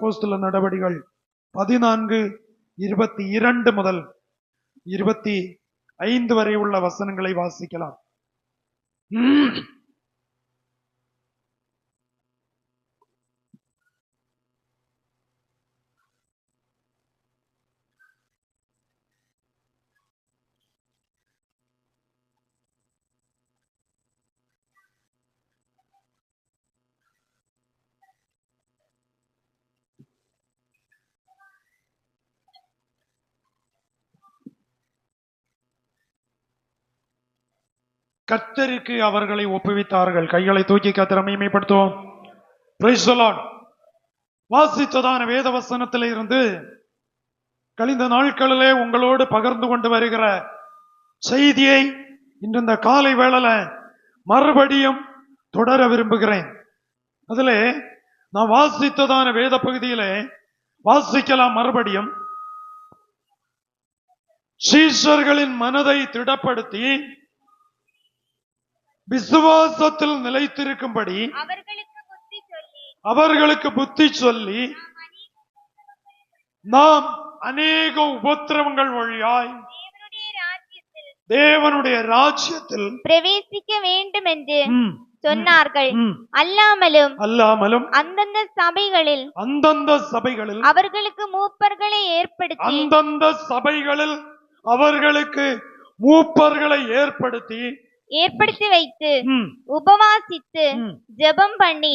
அப்போஸ்தல நடவடிகள் 14:22 முதல் 25 வரை உள்ள வசனங்களை வாசிக்கலாம். கர்த்தருக்கு அவர்களை ஒப்புவித்தார்கள். கைகளை தூக்கி கர்த்தரை மகிமைப்படுத்துவோம். Price the Lord. வாசித்ததான வேத வசனத்திலே இருந்து கழிந்த நாட்களிலே உங்களோடு பகிர்ந்து கொண்டு வருகிற செய்தியை இன்று இந்த காலை வேளையில மறுபடியும் தொடர விரும்புகிறேன். அதிலே நான் வாசித்ததான வேத பகுதியிலே வாசிக்கலாம். மறுபடியும் சீஷர்களின் மனதை திடப்படுத்தி விசுவாசத்தில் நிலைத்திருக்கும்படி அவர்களுக்கு புத்தி சொல்லி நாம் அநேக உபத்திரவங்கள் வழியாய் தேவனுடைய ராஜ்யத்தில் பிரவேசிக்க வேண்டும் என்று சொன்னார்கள். அல்லாமலும் அந்தந்த சபைகளில் அவர்களுக்கு மூப்பர்களை ஏற்படுத்தி வைத்து உபவாசித்து ஜெபம் பண்ணி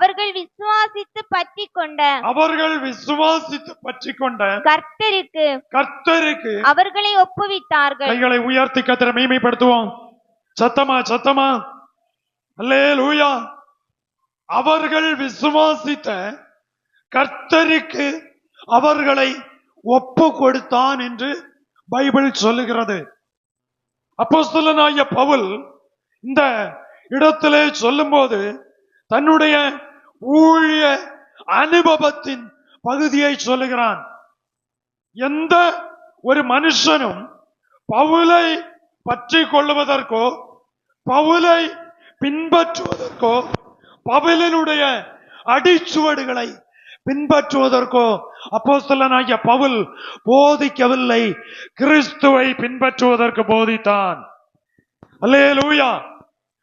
அவர்கள் விசுவாசித்து பற்றி கொண்ட கர்த்தருக்கு அவர்களை ஒப்புவித்தார்கள். கைகளை உயர்த்தி கர்த்தரை மகிமைப்படுத்துவோம். சத்தமா அல்லேலூயா. அவர்கள் விசுவாசித்த கர்த்தருக்கு அவர்களை ஒப்பு கொடுத்தான் என்று பைபிள் சொல்லுகிறது. அப்போஸ்தலனாகிய பவுல் இந்த இடத்திலே சொல்லும்போது தன்னுடைய ஊழிய அனுபவத்தின் பகுதியை சொல்லுகிறான். எந்த ஒரு மனுஷனும் பவுலை பற்றி கொள்வதற்கோ பவுலை பின்பற்றுவதற்கோ பவுலினுடைய அடிச்சுவடுகளை பின்பற்றுவதற்கோ அப்போஸ்தலனாகிய பவுல் போதிக்கவில்லை, கிறிஸ்துவை பின்பற்றுவதற்கு போதித்தான். அல்லேலூயா.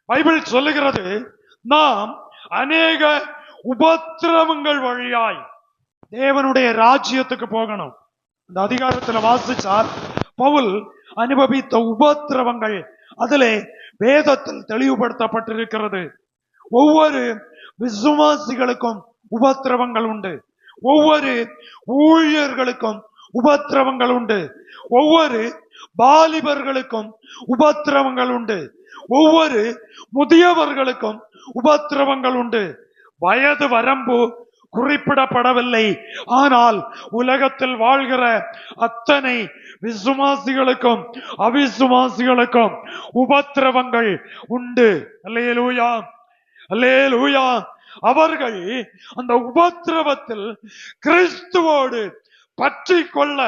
பைபிள் சொல்லுகிறது நாம் அநேக உபத்திரவங்கள் வழியாய் தேவனுடைய ராஜ்யத்துக்கு போகணும். இந்த அதிகாரத்தில் வாசிச்சால் பவுல் அனுபவித்த உபத்திரவங்கள் அதிலே வேதத்தில் தெளிவுபடுத்தப்பட்டிருக்கிறது. ஒவ்வொரு விசுவாசிகளுக்கும் உபத்திரவங்கள் உண்டு. ஒவ்வொரு ஊழியர்களுக்கும் உபத்திரவங்கள் உண்டு. ஒவ்வொரு வாலிபர்களுக்கும் உபத்திரவங்கள் உண்டு. ஒவ்வொரு முதியவர்களுக்கும் உபத்திரவங்கள் உண்டு. வயது வரம்பு குறிப்பிடப்படவில்லை. ஆனால் உலகத்தில் வாழ்கிற அத்தனை விசுவாசிகளுக்கும் அவிசுவாசிகளுக்கும் உபத்திரவங்கள் உண்டு. அல்லேலூயா, அல்லேலூயா. அவர்கள் அந்த உபத்திரவத்தில் கிறிஸ்துவோடு பற்றி கொள்ள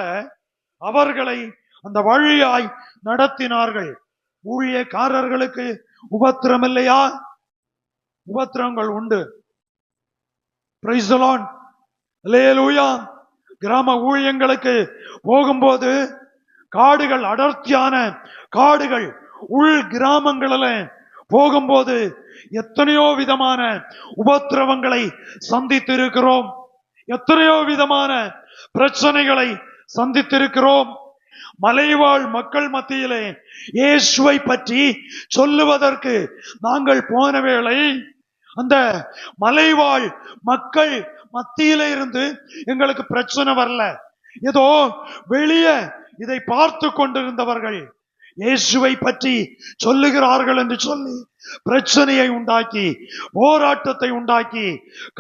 அவர்களை அந்த வழியாய் நடத்தினார்கள். ஊழியக்காரர்களுக்கு உபத்திரம் இல்லையா? உபத்திரங்கள் உண்டு. Praise the Lord. அல்லேலூயா. கிராம ஊழியங்களுக்கு போகும்போது காடுகள், அடர்த்தியான காடுகள், உள் கிராமங்களில் போகும்போது எத்தனையோ விதமான உபத்திரவங்களை சந்தித்திருக்கிறோம். எத்தனையோ விதமான பிரச்சனைகளை சந்தித்திருக்கிறோம். மலைவாழ் மக்கள் மத்தியிலே இயேசுவை பற்றி சொல்லுவதற்கு நாங்கள் போன வேளை அந்த மலைவாழ் மக்கள் மத்தியில இருந்து எங்களுக்கு பிரச்சனை வரல. ஏதோ வெளியே இதை பார்த்து கொண்டிருந்தவர்கள் இயேசுவை பற்றி சொல்லுகிறார்கள் என்று சொல்லி பிரச்சனையை உண்டாக்கி, போராட்டத்தை உண்டாக்கி,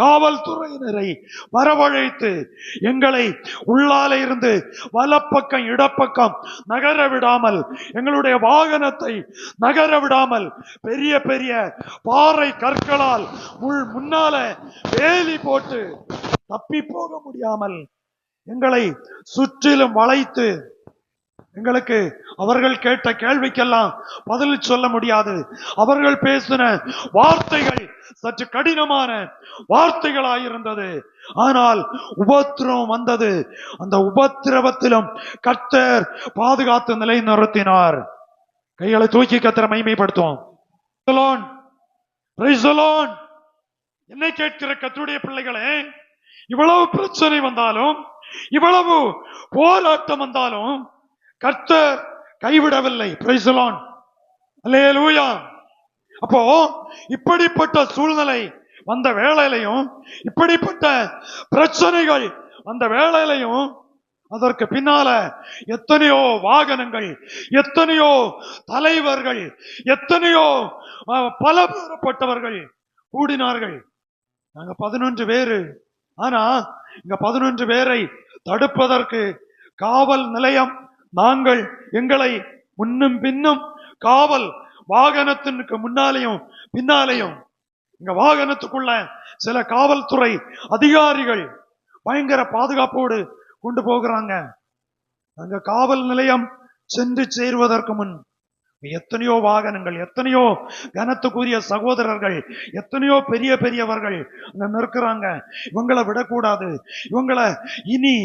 காவல்துறையினரை வரவழைத்து எங்களை உள்ளால இருந்து வலப்பக்கம் இடப்பக்கம் நகர விடாமல், எங்களுடைய வாகனத்தை நகர விடாமல் பெரிய பெரிய பாறை கற்களால் முன்னால வேலி போட்டு தப்பி போக முடியாமல் எங்களை சுற்றிலும் வளைத்து எங்களுக்கு அவர்கள் கேட்ட கேள்விக்கெல்லாம் பதில் சொல்ல முடியாது. அவர்கள் பேசின வார்த்தைகள் சற்று கடினமான வார்த்தைகளாயிருந்தது. ஆனால் உபத்திரவம் வந்தது. அந்த உபத்திரவத்திலும் கர்த்தர் பாதுகாத்து நிலை நிறுத்தினார். கைகளை தூக்கி கர்த்தரை மகிமைப்படுத்துவோம். என்னை கேட்கிற கர்த்தருடைய பிள்ளைகளே, இவ்வளவு பிரச்சனை வந்தாலும், இவ்வளவு போராட்டம் வந்தாலும் கர்த்தர் கைவிடவில்லை. Price the Lord. அல்லேலூயா. அப்போ இப்படிப்பட்ட சூழ்நிலை வந்த வேளையிலையும், இப்படிப்பட்ட பிரச்சனைகள் அந்த வேளையிலையும், அதற்கு பின்னால எத்தனையோ வாகனங்கள், எத்தனையோ தலைவர்கள், எத்தனையோ பலதரப்பட்டவர்கள் கூடினார்கள். நாங்க 11 பேரு. ஆனா இங்க 11 பேரை தடுப்பதற்கு காவல் நிலையம், நாங்கள் எங்களை முன்னும் பின்னும் காவல் வாகனத்திற்கு முன்னாலேயும் பின்னாலேயும், இங்க வாகனத்துக்குள்ள சில காவல்துறை அதிகாரிகள் பயங்கர பாதுகாப்போடு கொண்டு போகிறாங்க. அங்க காவல் நிலையம் சென்று சேருவதற்கு முன் எத்தனையோ வாகனங்கள், எத்தனையோ கனத்துக்குரிய சகோதரர்கள், எத்தனையோ பெரிய பெரியவர்கள் அங்க நிற்கிறாங்க. இவங்களை விடக்கூடாது, இவங்களை இனி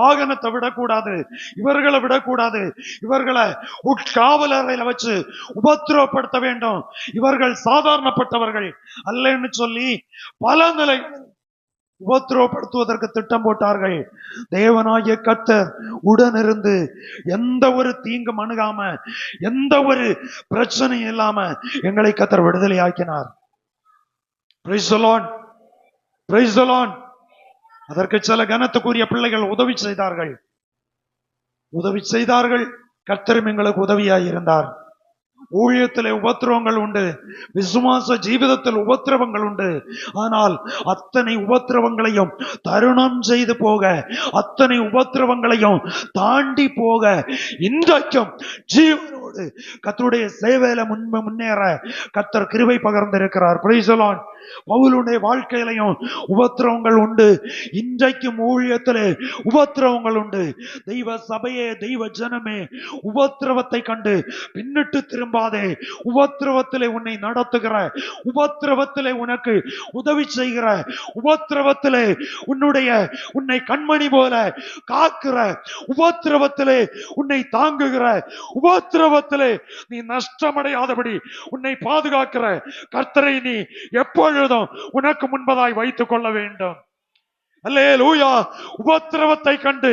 வாகனத்தை விடக்கூடாது, இவர்களை விடக்கூடாது, இவர்களை உட்காவலறையில வச்சு உபத்திரவப்படுத்த வேண்டும், இவர்கள் சாதாரணப்பட்டவர்கள் அல்லன்னு சொல்லி பல நிலைகள் உபத்திரவப்படுத்துவதற்கு திட்டம் போட்டார்கள். தேவனாகிய கர்த்தர் உடனிருந்து எந்த ஒரு தீங்கும் அணுகாம, எந்த ஒரு பிரச்சனையும் இல்லாம எங்களை கர்த்தர் விடுதலை ஆக்கினார். Praise the Lord. Praise the Lord. அதற்கு சில கனத்துக்குரிய பிள்ளைகள் உதவி செய்தார்கள். கர்த்தரும் எங்களுக்கு உதவியாய் இருந்தார். ஊழியத்திலே உபத்திரவங்கள் உண்டு, விசுவாச ஜீவிதத்தில் உபத்திரவங்கள் உண்டு. ஆனால் அத்தனை உபத்திரவங்களையும் தருணம் செய்து போக, அத்தனை உபத்திரவங்களையும் தாண்டி போக, இன்றைக்கும் ஜீவனோடு கர்த்தருடைய சேவையில முன்னேற கர்த்தர் கிருபை பகிர்ந்திருக்கிறார். Price the Lord. பவுலுடைய வாழ்க்கையிலையும் உபத்திரவங்கள் உண்டு, இன்றைக்கும் ஊழியத்திலே உபத்திரவங்கள் உண்டு. தெய்வ சபையே, தெய்வ ஜனமே, உபத்திரவத்தை கண்டு பின்னிட்டு திரும்பாதே. உபத்திரவத்திலே உன்னை நடத்துகிற, உபத்திரவத்திலே உனக்கு உதவி செய்கிற, உபத்திரவத்திலே உன்னை கண்மணி போல காக்கிற, உபத்திரவத்திலே உன்னை தாங்குகிற, உபத்திரவத்திலே நீ நஷ்டமடையாதபடி உன்னை பாதுகாக்கிற கர்த்தரை நீ எப்பொழுதும் உனக்கு முன்பதாய் வைத்துக் கொள்ள வேண்டும். அல்லேலூயா. உபத்திரவத்தை கண்டு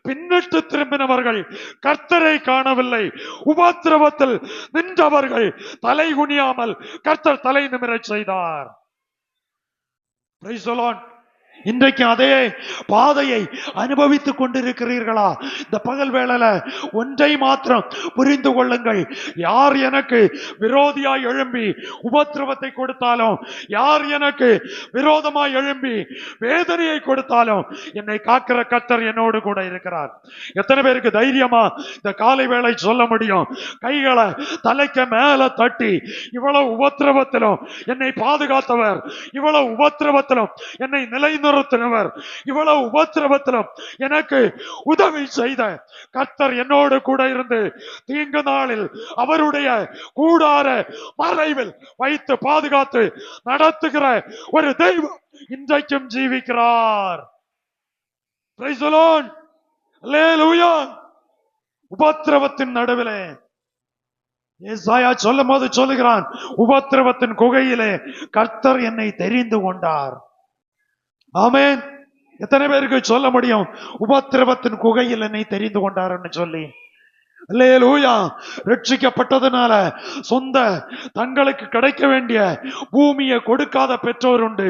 பின்னிட்டு திரும்பினவர்கள் கர்த்தரை காணவில்லை. உபத்திரவத்தில் நின்றவர்கள் தலை குனியாமல் கர்த்தர் தலை நிமிரச் செய்தார். Price the Lord. இன்றைக்கு அதே பாதையை அனுபவித்துக் கொண்டிருக்கிறீர்களா? இந்த பகல் வேளையில ஒன்றை மாத்திரம் புரிந்து கொள்ளுங்கள். யார் எனக்கு விரோதியாய் எழும்பி உபத்திரவத்தை கொடுத்தாலும், யார் எனக்கு விரோதமாய் எழும்பி வேதனையை கொடுத்தாலும், என்னை காக்கிற கர்த்தர் என்னோடு கூட இருக்கிறார். எத்தனை பேருக்கு தைரியமா இந்த காலை வேளை சொல்ல முடியும்? கைகளை தலைக்கு மேல தட்டி, இவ்வளவு உபத்திரவத்திலும் என்னை பாதுகாத்தவர், இவ்வளவு உபத்திரவத்திலும் என்னை நிலைநிறுத்தினவர், இவ்வளவு உபத்திரவத்திலும் எனக்கு உதவி செய்த கர்த்தர் என்னோடு கூட இருந்து தீங்கு நாளில் அவருடைய கூடார மறைவில் வைத்து பாதுகாத்து நடத்துகிற ஒரு தெய்வம் இன்றைக்கும் ஜீவிக்கிறார். Praise the Lord. அல்லேலூயா. உபத்திரவத்தின் நடுவிலே ஏசாயா சொல்லும் போது சொல்லுகிறான், உபத்திரவத்தின் குகையிலே கர்த்தர் என்னை தெரிந்து கொண்டார். ஆமென். எத்தனை பேருக்கு சொல்ல முடியும் உபத்திரவத்தின் குகையில் என்னை தெரிந்து கொண்டார்னு சொல்லி? அல்லேலூயா. ரட்சிக்கப்பட்டதுனால சொந்த தங்களுக்கு கிடைக்க வேண்டிய பூமியை கொடுக்காத பெற்றோர் உண்டு.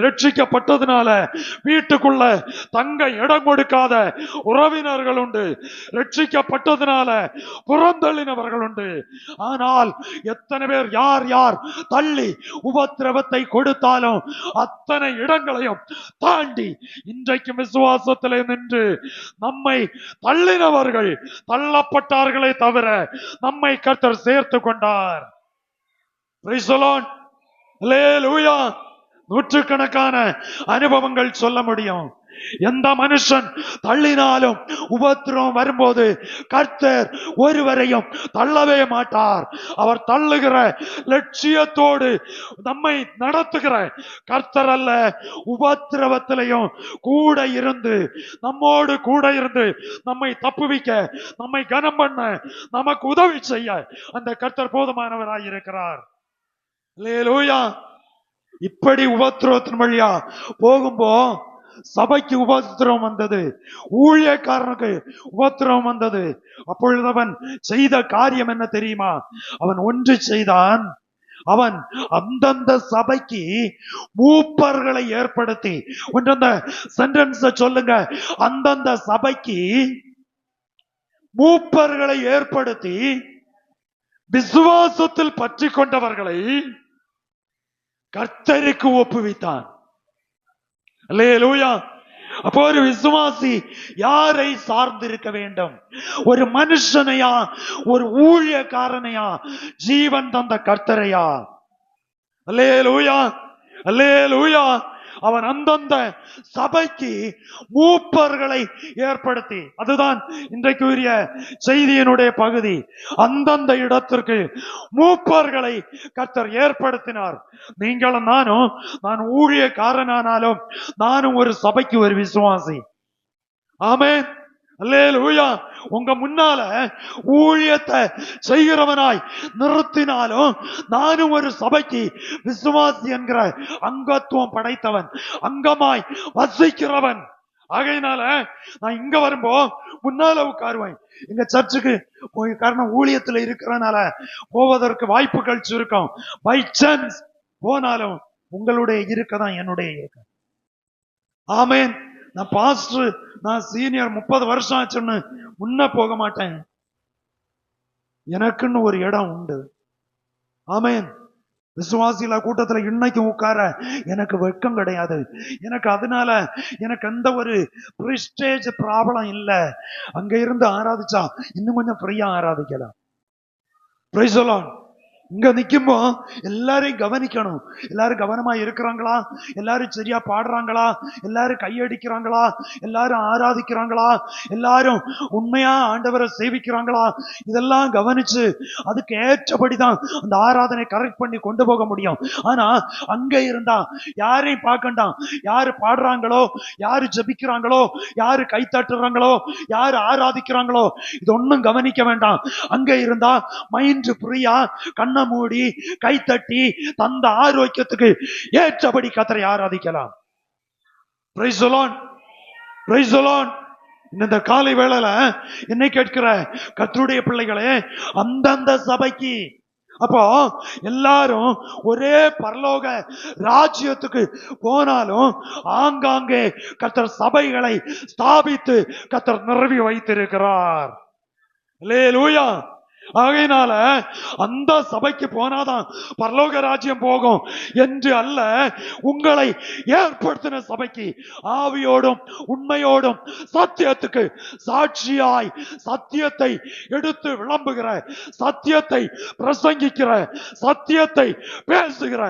ரட்சிக்கப்பட்டதுனால வீட்டுக்குள்ள தங்க இடம் கொடுக்காத உறவினர்கள் உண்டு. ரட்சிக்கப்பட்டதுனால புறந்தள்ளினவர்கள் உண்டு. ஆனால் எத்தனை பேர் யார் யார் தள்ளி உபத்திரவத்தை கொடுத்தாலும் அத்தனை இடங்களையும் தாண்டி இன்றைக்கு விசுவாசத்திலே நின்று நம்மை தள்ளினவர்கள் தள்ளப்பட்டார்களே தவிர நம்மை கர்த்தர் சேர்த்து கொண்டார். Praise the Lord. அல்லேலூயா. நூற்றுக்கணக்கான அனுபவங்கள் சொல்ல முடியும். எந்த மனுஷன் தள்ளினாலும் உபத்திரம் வரும்போது கர்த்தர் ஒருவரையும் தள்ளவே மாட்டார். அவர் தள்ளுகிற லட்சியத்தோடு நம்மை நடத்துகிற கர்த்தர் அல்ல. உபத்திரவத்திலையும் கூட இருந்து நம்மோடு கூட இருந்து நம்மை தப்புவிக்க, நம்மை கனம் பண்ண, நமக்கு உதவி செய்ய அந்த கர்த்தர் போதுமானவராய் இருக்கிறார். அல்லேலூயா. இப்படி உபத்திரவத்தின் வழியா போகும்போ சபைக்கு உபத்திரம் வந்தது, ஊழியக்காரனுக்கு உபத்திரம் வந்தது. அப்பொழுது அவன் செய்த காரியம் என்ன தெரியுமா? அவன் ஒன்று செய்தான். அவன் அந்தந்த சபைக்கு மூப்பர்களை ஏற்படுத்தி, ஒன்றந்த சென்டென்ஸ் சொல்லுங்க, அந்தந்த சபைக்கு மூப்பர்களை ஏற்படுத்தி விசுவாசத்தில் பற்றி கொண்டவர்களை கர்த்தருக்கு ஒப்புவித்தான். அல்லேலூயா. அப்போ ஒரு விசுவாசி யாரை சார்ந்திருக்க வேண்டும்? ஒரு மனுஷனையா, ஒரு ஊழியக்காரனையா, ஜீவன் தந்த கர்த்தரையா? அல்லேலூயா, அல்லேலூயா. அவன் அந்தந்த சபைக்கு மூப்பர்களை ஏற்படுத்தி, அதுதான் இன்றைக்கு உரிய செய்தியினுடைய பகுதி. அந்தந்த இடத்திற்கு மூப்பர்களை கர்த்தர் ஏற்படுத்தினார். நீங்களும் நானும், நான் ஊழியக்காரனானாலும் நானும் ஒரு சபைக்கு ஒரு விசுவாசி. ஆமென். அல்லேலூயா. உங்க முன்னால ஊழியத்தை செய்கிறவனாய் நிறுத்தினாலும் நானும் ஒரு சபைக்கு விசுவாசி என்கிற அங்கத்துவம் படைத்தவன், அங்கமாய் வசிக்கிறவன். ஆகையினால நான் இங்க வரும்போ முன்னால உட்காருவேன். எங்க சர்ச்சுக்கு போய் காரணம் ஊழியத்துல இருக்கிறனால போவதற்கு வாய்ப்புகள் சுருக்கம். பை சான்ஸ் போனாலும் உங்களுடைய இருக்கதான் என்னுடைய இருக்க. ஆமேன். நான் பாஸ்டர், நான் சீனியர் 30 வருஷம் ஆச்சுன்னு முன்ன போக மாட்டேன். எனக்குன்னு ஒரு இடம் உண்டு. ஆமேன். விசுவாசிகள கூட்டத்துல இன்னைக்கு உட்கார எனக்கு வெட்கம் கிடையாது. எனக்கு அதனால எனக்கு எந்த ஒரு பிரிஸ்டேஜ் ப்ராப்ளம் இல்ல. அங்க இருந்து ஆராதிச்சா இன்னும் கொஞ்சம் ஃப்ரீயா ஆராதிக்கலாம். Praise the Lord. இங்க நிக்கும்போ எல்லாரையும் கவனிக்கணும். எல்லாரும் கவனமா இருக்கிறாங்களா? எல்லாரும் சரியா பாடுறாங்களா? எல்லாரும் கையடிக்கிறாங்களா? எல்லாரும் ஆராதிக்கிறாங்களா? எல்லாரும் உண்மையா ஆண்டவரை சேவிக்கிறாங்களா? இதெல்லாம் கவனிச்சு அதுக்கு ஏற்றபடிதான் அந்த ஆராதனை கரெக்ட் பண்ணி கொண்டு போக முடியும். ஆனா அங்க இருந்தா யாரையும் பார்க்கண்டாம். யாரு பாடுறாங்களோ, யாரு ஜெபிக்கிறாங்களோ, யாரு கை தட்டுறாங்களோ, யாரு ஆராதிக்கிறாங்களோ, இது ஒன்னும் கவனிக்க வேண்டாம். அங்க இருந்தா மைண்ட் ஃப்ரீயா கண்ண மூடி கை தட்டி தந்த ஆரோக்கியத்துக்கு ஏற்றபடி கர்த்தரை ஆராதிக்கலாம். Praise the Lord, praise the Lord. இந்த காலை வேளையில என்னை கேட்கிற கர்த்தருடைய பிள்ளைகளே, அந்தந்த சபைக்கு, அப்போ எல்லாரும் ஒரே பரலோக ராஜ்யத்துக்கு போனாலும் ஆங்காங்கே கர்த்தர் சபைகளை ஸ்தாபித்து கர்த்தர் நிறுவி வைத்திருக்கிறார். அல்லேலூயா. ஆகையினால அந்த சபைக்கு போனாதான் பரலோக ராஜ்யம் போகும் என்று அல்ல. உங்களை ஏற்படுத்தின சபைக்கு ஆவியோடும் உண்மையோடும் சத்தியத்துக்கு சாட்சியாய் சத்தியத்தை எடுத்து விளம்புகிற, சத்தியத்தை பிரசங்கிக்கிற, சத்தியத்தை பேசுகிற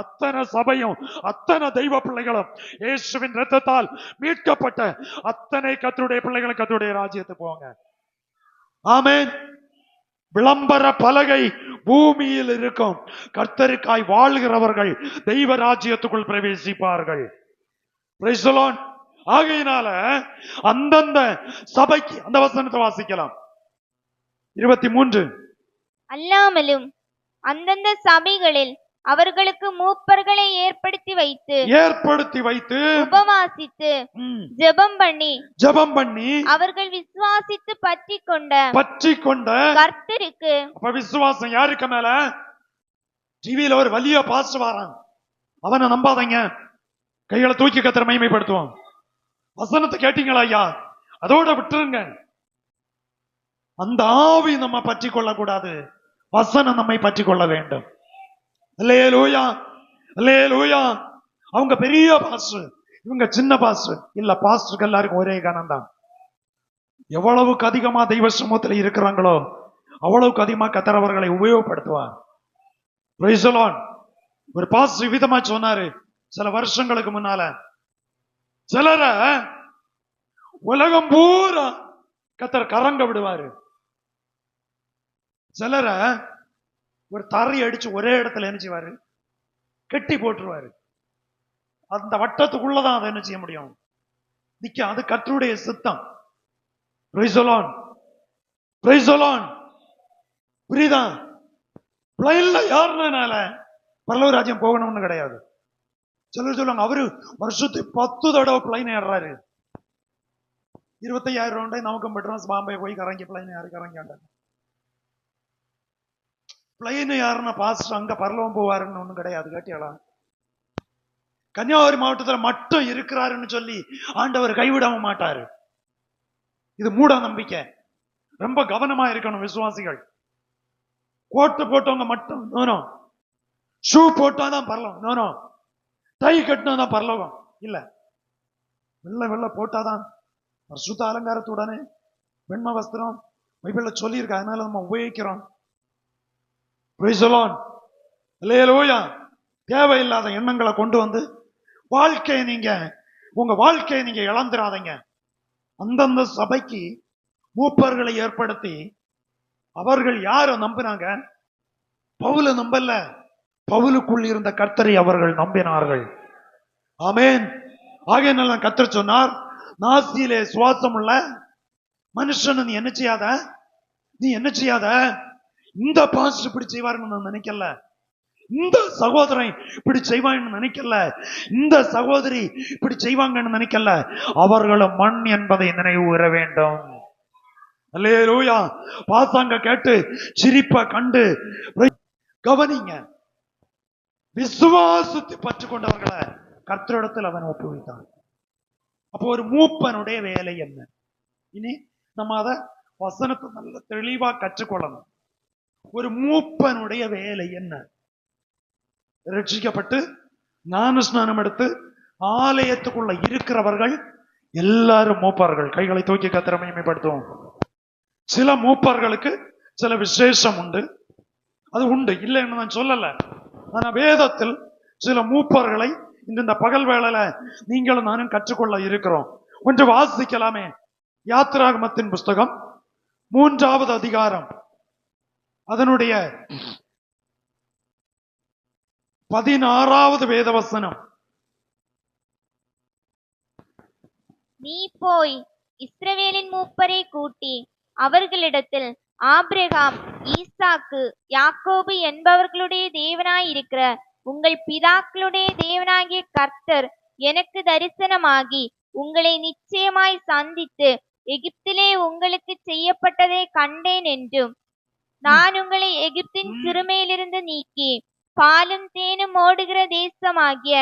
அத்தனை சபையும் அத்தனை தெய்வ பிள்ளைகளும் இயேசுவின் இரத்தத்தால் மீட்கப்பட்ட அத்தனை கர்த்தருடைய பிள்ளைகளும் கர்த்தருடைய ராஜ்யத்துக்கு போங்க. ஆமென். விளம்பர பலகை பூமியில் இருக்கும். கர்த்தருக்காய் வாழ்கிறவர்கள் தெய்வ ராஜ்யத்துக்குள் பிரவேசிப்பார்கள். Price the Lord. ஆகையினால அந்தந்த சபைக்கு, அந்த வசனத்தை வாசிக்கலாம். 23. அல்லாமலும் அந்தந்த சபைகளில் அவர்களுக்கு மூப்பர்களை ஏற்படுத்தி வைத்து உபவாசித்து ஜெபம் பண்ணி அவர்கள் விசுவாசித்து பற்றி கொண்ட கர்த்தருக்கு. அப்ப விசுவாசம் யாருக்கு மேல? டிவியில ஒரு வலிய பாஸ்டர் வரான், அவனை நம்பாதீங்க. கைகளை தூக்கி கர்த்தரை மகிமைப்படுத்துவான். வசனத்தை கேட்டீங்களா ஐயா? அதோட விட்டுருங்க. அந்த ஆவி நம்ம பற்றி கொள்ள கூடாது. வசனம் நம்மை பற்றி கொள்ள வேண்டும். அல்லேலூயா, அல்லேலூயா. அவங்க பெரிய பாஸ்டர், இவங்க சின்ன பாஸ்டர் இல்ல. பாஸ்டருக்கு எல்லாருக்கும் ஒரே கணம் தான். எவ்வளவுக்கு அதிகமா தெய்வ சமூகத்துல இருக்கிறாங்களோ அவ்வளவுக்கு அதிகமா கர்த்தர் அவர்களை உபயோகப்படுத்துவார். Praise the Lord. ஒரு பாஸ்டர் விதமா சொன்னாரு, சில வருஷங்களுக்கு முன்னால சிலர உலகம் பூரா கர்த்தர் கரங்க விடுவாரு. சிலர ஒரு தரை அடிச்சு ஒரே இடத்துல என்ன செய்வாரு, கெட்டி போட்டுருவாரு. அந்த வட்டத்துக்குள்ளதான் அதை என்ன செய்ய முடியும், நிக்க. அது கர்த்தருடைய சித்தம். Praise the Lord. Praise the Lord. புரியுதா? பிளைன்ல யாருனால பரலோக ராஜ்யம் போகணும்னு கிடையாது. சிலர் சொல்லுவாங்க, அவரு வருஷத்துக்கு 10 தடவை பிளைன் ஏறாரு, 25,000 ரூபாய் நமக்கும் பெட்ரோஸ் பாம்பே போய் கறங்கி பிளைன் யாரு கறங்க. பிளைன் யாருன்னா பாஸ்டர் அங்க பரலோகம் போவாருன்னு ஒண்ணும் கிடையாது. கேட்டியாளா? கன்னியாகுமரி மாவட்டத்தில் மட்டும் இருக்கிறாருன்னு சொல்லி ஆண்டவர் கைவிடாம மாட்டாரு. இது மூட நம்பிக்கை. ரொம்ப கவனமா இருக்கணும் விசுவாசிகள். கோட்டு போட்டவங்க மட்டும் நோனோ, ஷூ போட்டாதான் பரலோகம், நோனோ, டை கட்டினாதான் பரலோகம் இல்ல. வெள்ள வெள்ள போட்டாதான் சுத்த அலங்காரத்துடனே வெண்மை வஸ்திரம் பைபிள்ல சொல்லி இருக்கு. அதனால நம்ம உபயோகிக்கிறோம். Praise the Lord. அல்லேலூயா. தேவையில்லாத எண்ணங்களை கொண்டு வந்து உங்க வாழ்க்கையை நீங்க இழந்துடாதீங்க. அந்தந்த சபைக்கு மூப்பர்களை ஏற்படுத்தி அவர்கள் யார நம்பினாங்க? பவுல நம்பல, பவுலுக்குள் இருந்த கர்த்தரை அவர்கள் நம்பினார்கள். ஆமென். ஆகையினால கர்த்தர் சொன்னார், நாசியிலே சுவாசம் உள்ள மனுஷன் நீ என்ன செய்யாத. இந்த பாஸ்டர் இப்படி செய்வாருன்னு நான் நினைக்கல, இந்த சகோதரன் இப்படி செய்வான்னு நினைக்கல, இந்த சகோதரி இப்படி செய்வாங்கன்னு நினைக்கல. அவர்களும் மண் என்பதை நினைவு கூற வேண்டும். அல்லேலூயா. பாசாங்க கேட்டு சிரிப்ப கண்டு கவனிங்க. விசுவாசத்தை பற்றி கொண்டவர்களை கர்த்தரிடத்தில் அவன் ஒப்புவித்தான். அப்போ ஒரு மூப்பனுடைய வேலை என்ன? இனி நம்ம அத வசனத்தை நல்ல தெளிவா கற்றுக்கொள்ளணும். ஒரு மூப்பனுடைய வேலை என்ன? ரட்சிக்கப்பட்டு ஞான ஸ்நானம் எடுத்து ஆலயத்துக்குள்ள இருக்கிறவர்கள் எல்லாரும் மூப்பர்கள். கைகளை தூக்கி கர்த்தரை மகிமைப்படுத்துவோம். சில மூப்பர்களுக்கு சில விசேஷம் உண்டு, அது உண்டு, இல்லைன்னு நான் சொல்லல. ஆனா வேதத்தில் சில மூப்பர்களை இந்த பகல் வேளையில நீங்களும் நானும் கற்றுக்கொள்ள இருக்கிறோம். கொஞ்சம் வாசிக்கலாமே. யாத்திராகமத்தின் புஸ்தகம் 3வது அதிகாரம் அதனுடைய 16வது வேதவசனம். நீ போய் இஸ்ரவேலின் மூப்பரை கூட்டி அவர்களிடத்தில், ஆபிரகாம், ஈசாக்கு, யாக்கோபு என்பவர்களுடைய தேவனாயிருக்கிற உங்கள் பிதாக்களுடைய தேவனாகிய கர்த்தர் எனக்கு தரிசனமாகி உங்களை நிச்சயமாய் சந்தித்து எகிப்திலே உங்களுக்கு செய்யப்பட்டதை கண்டேன் என்றும், நான் உங்களை எகிப்தின் சிறுமையிலிருந்து நீக்கி பாலும் தேனும் ஓடுகிற தேசமாகிய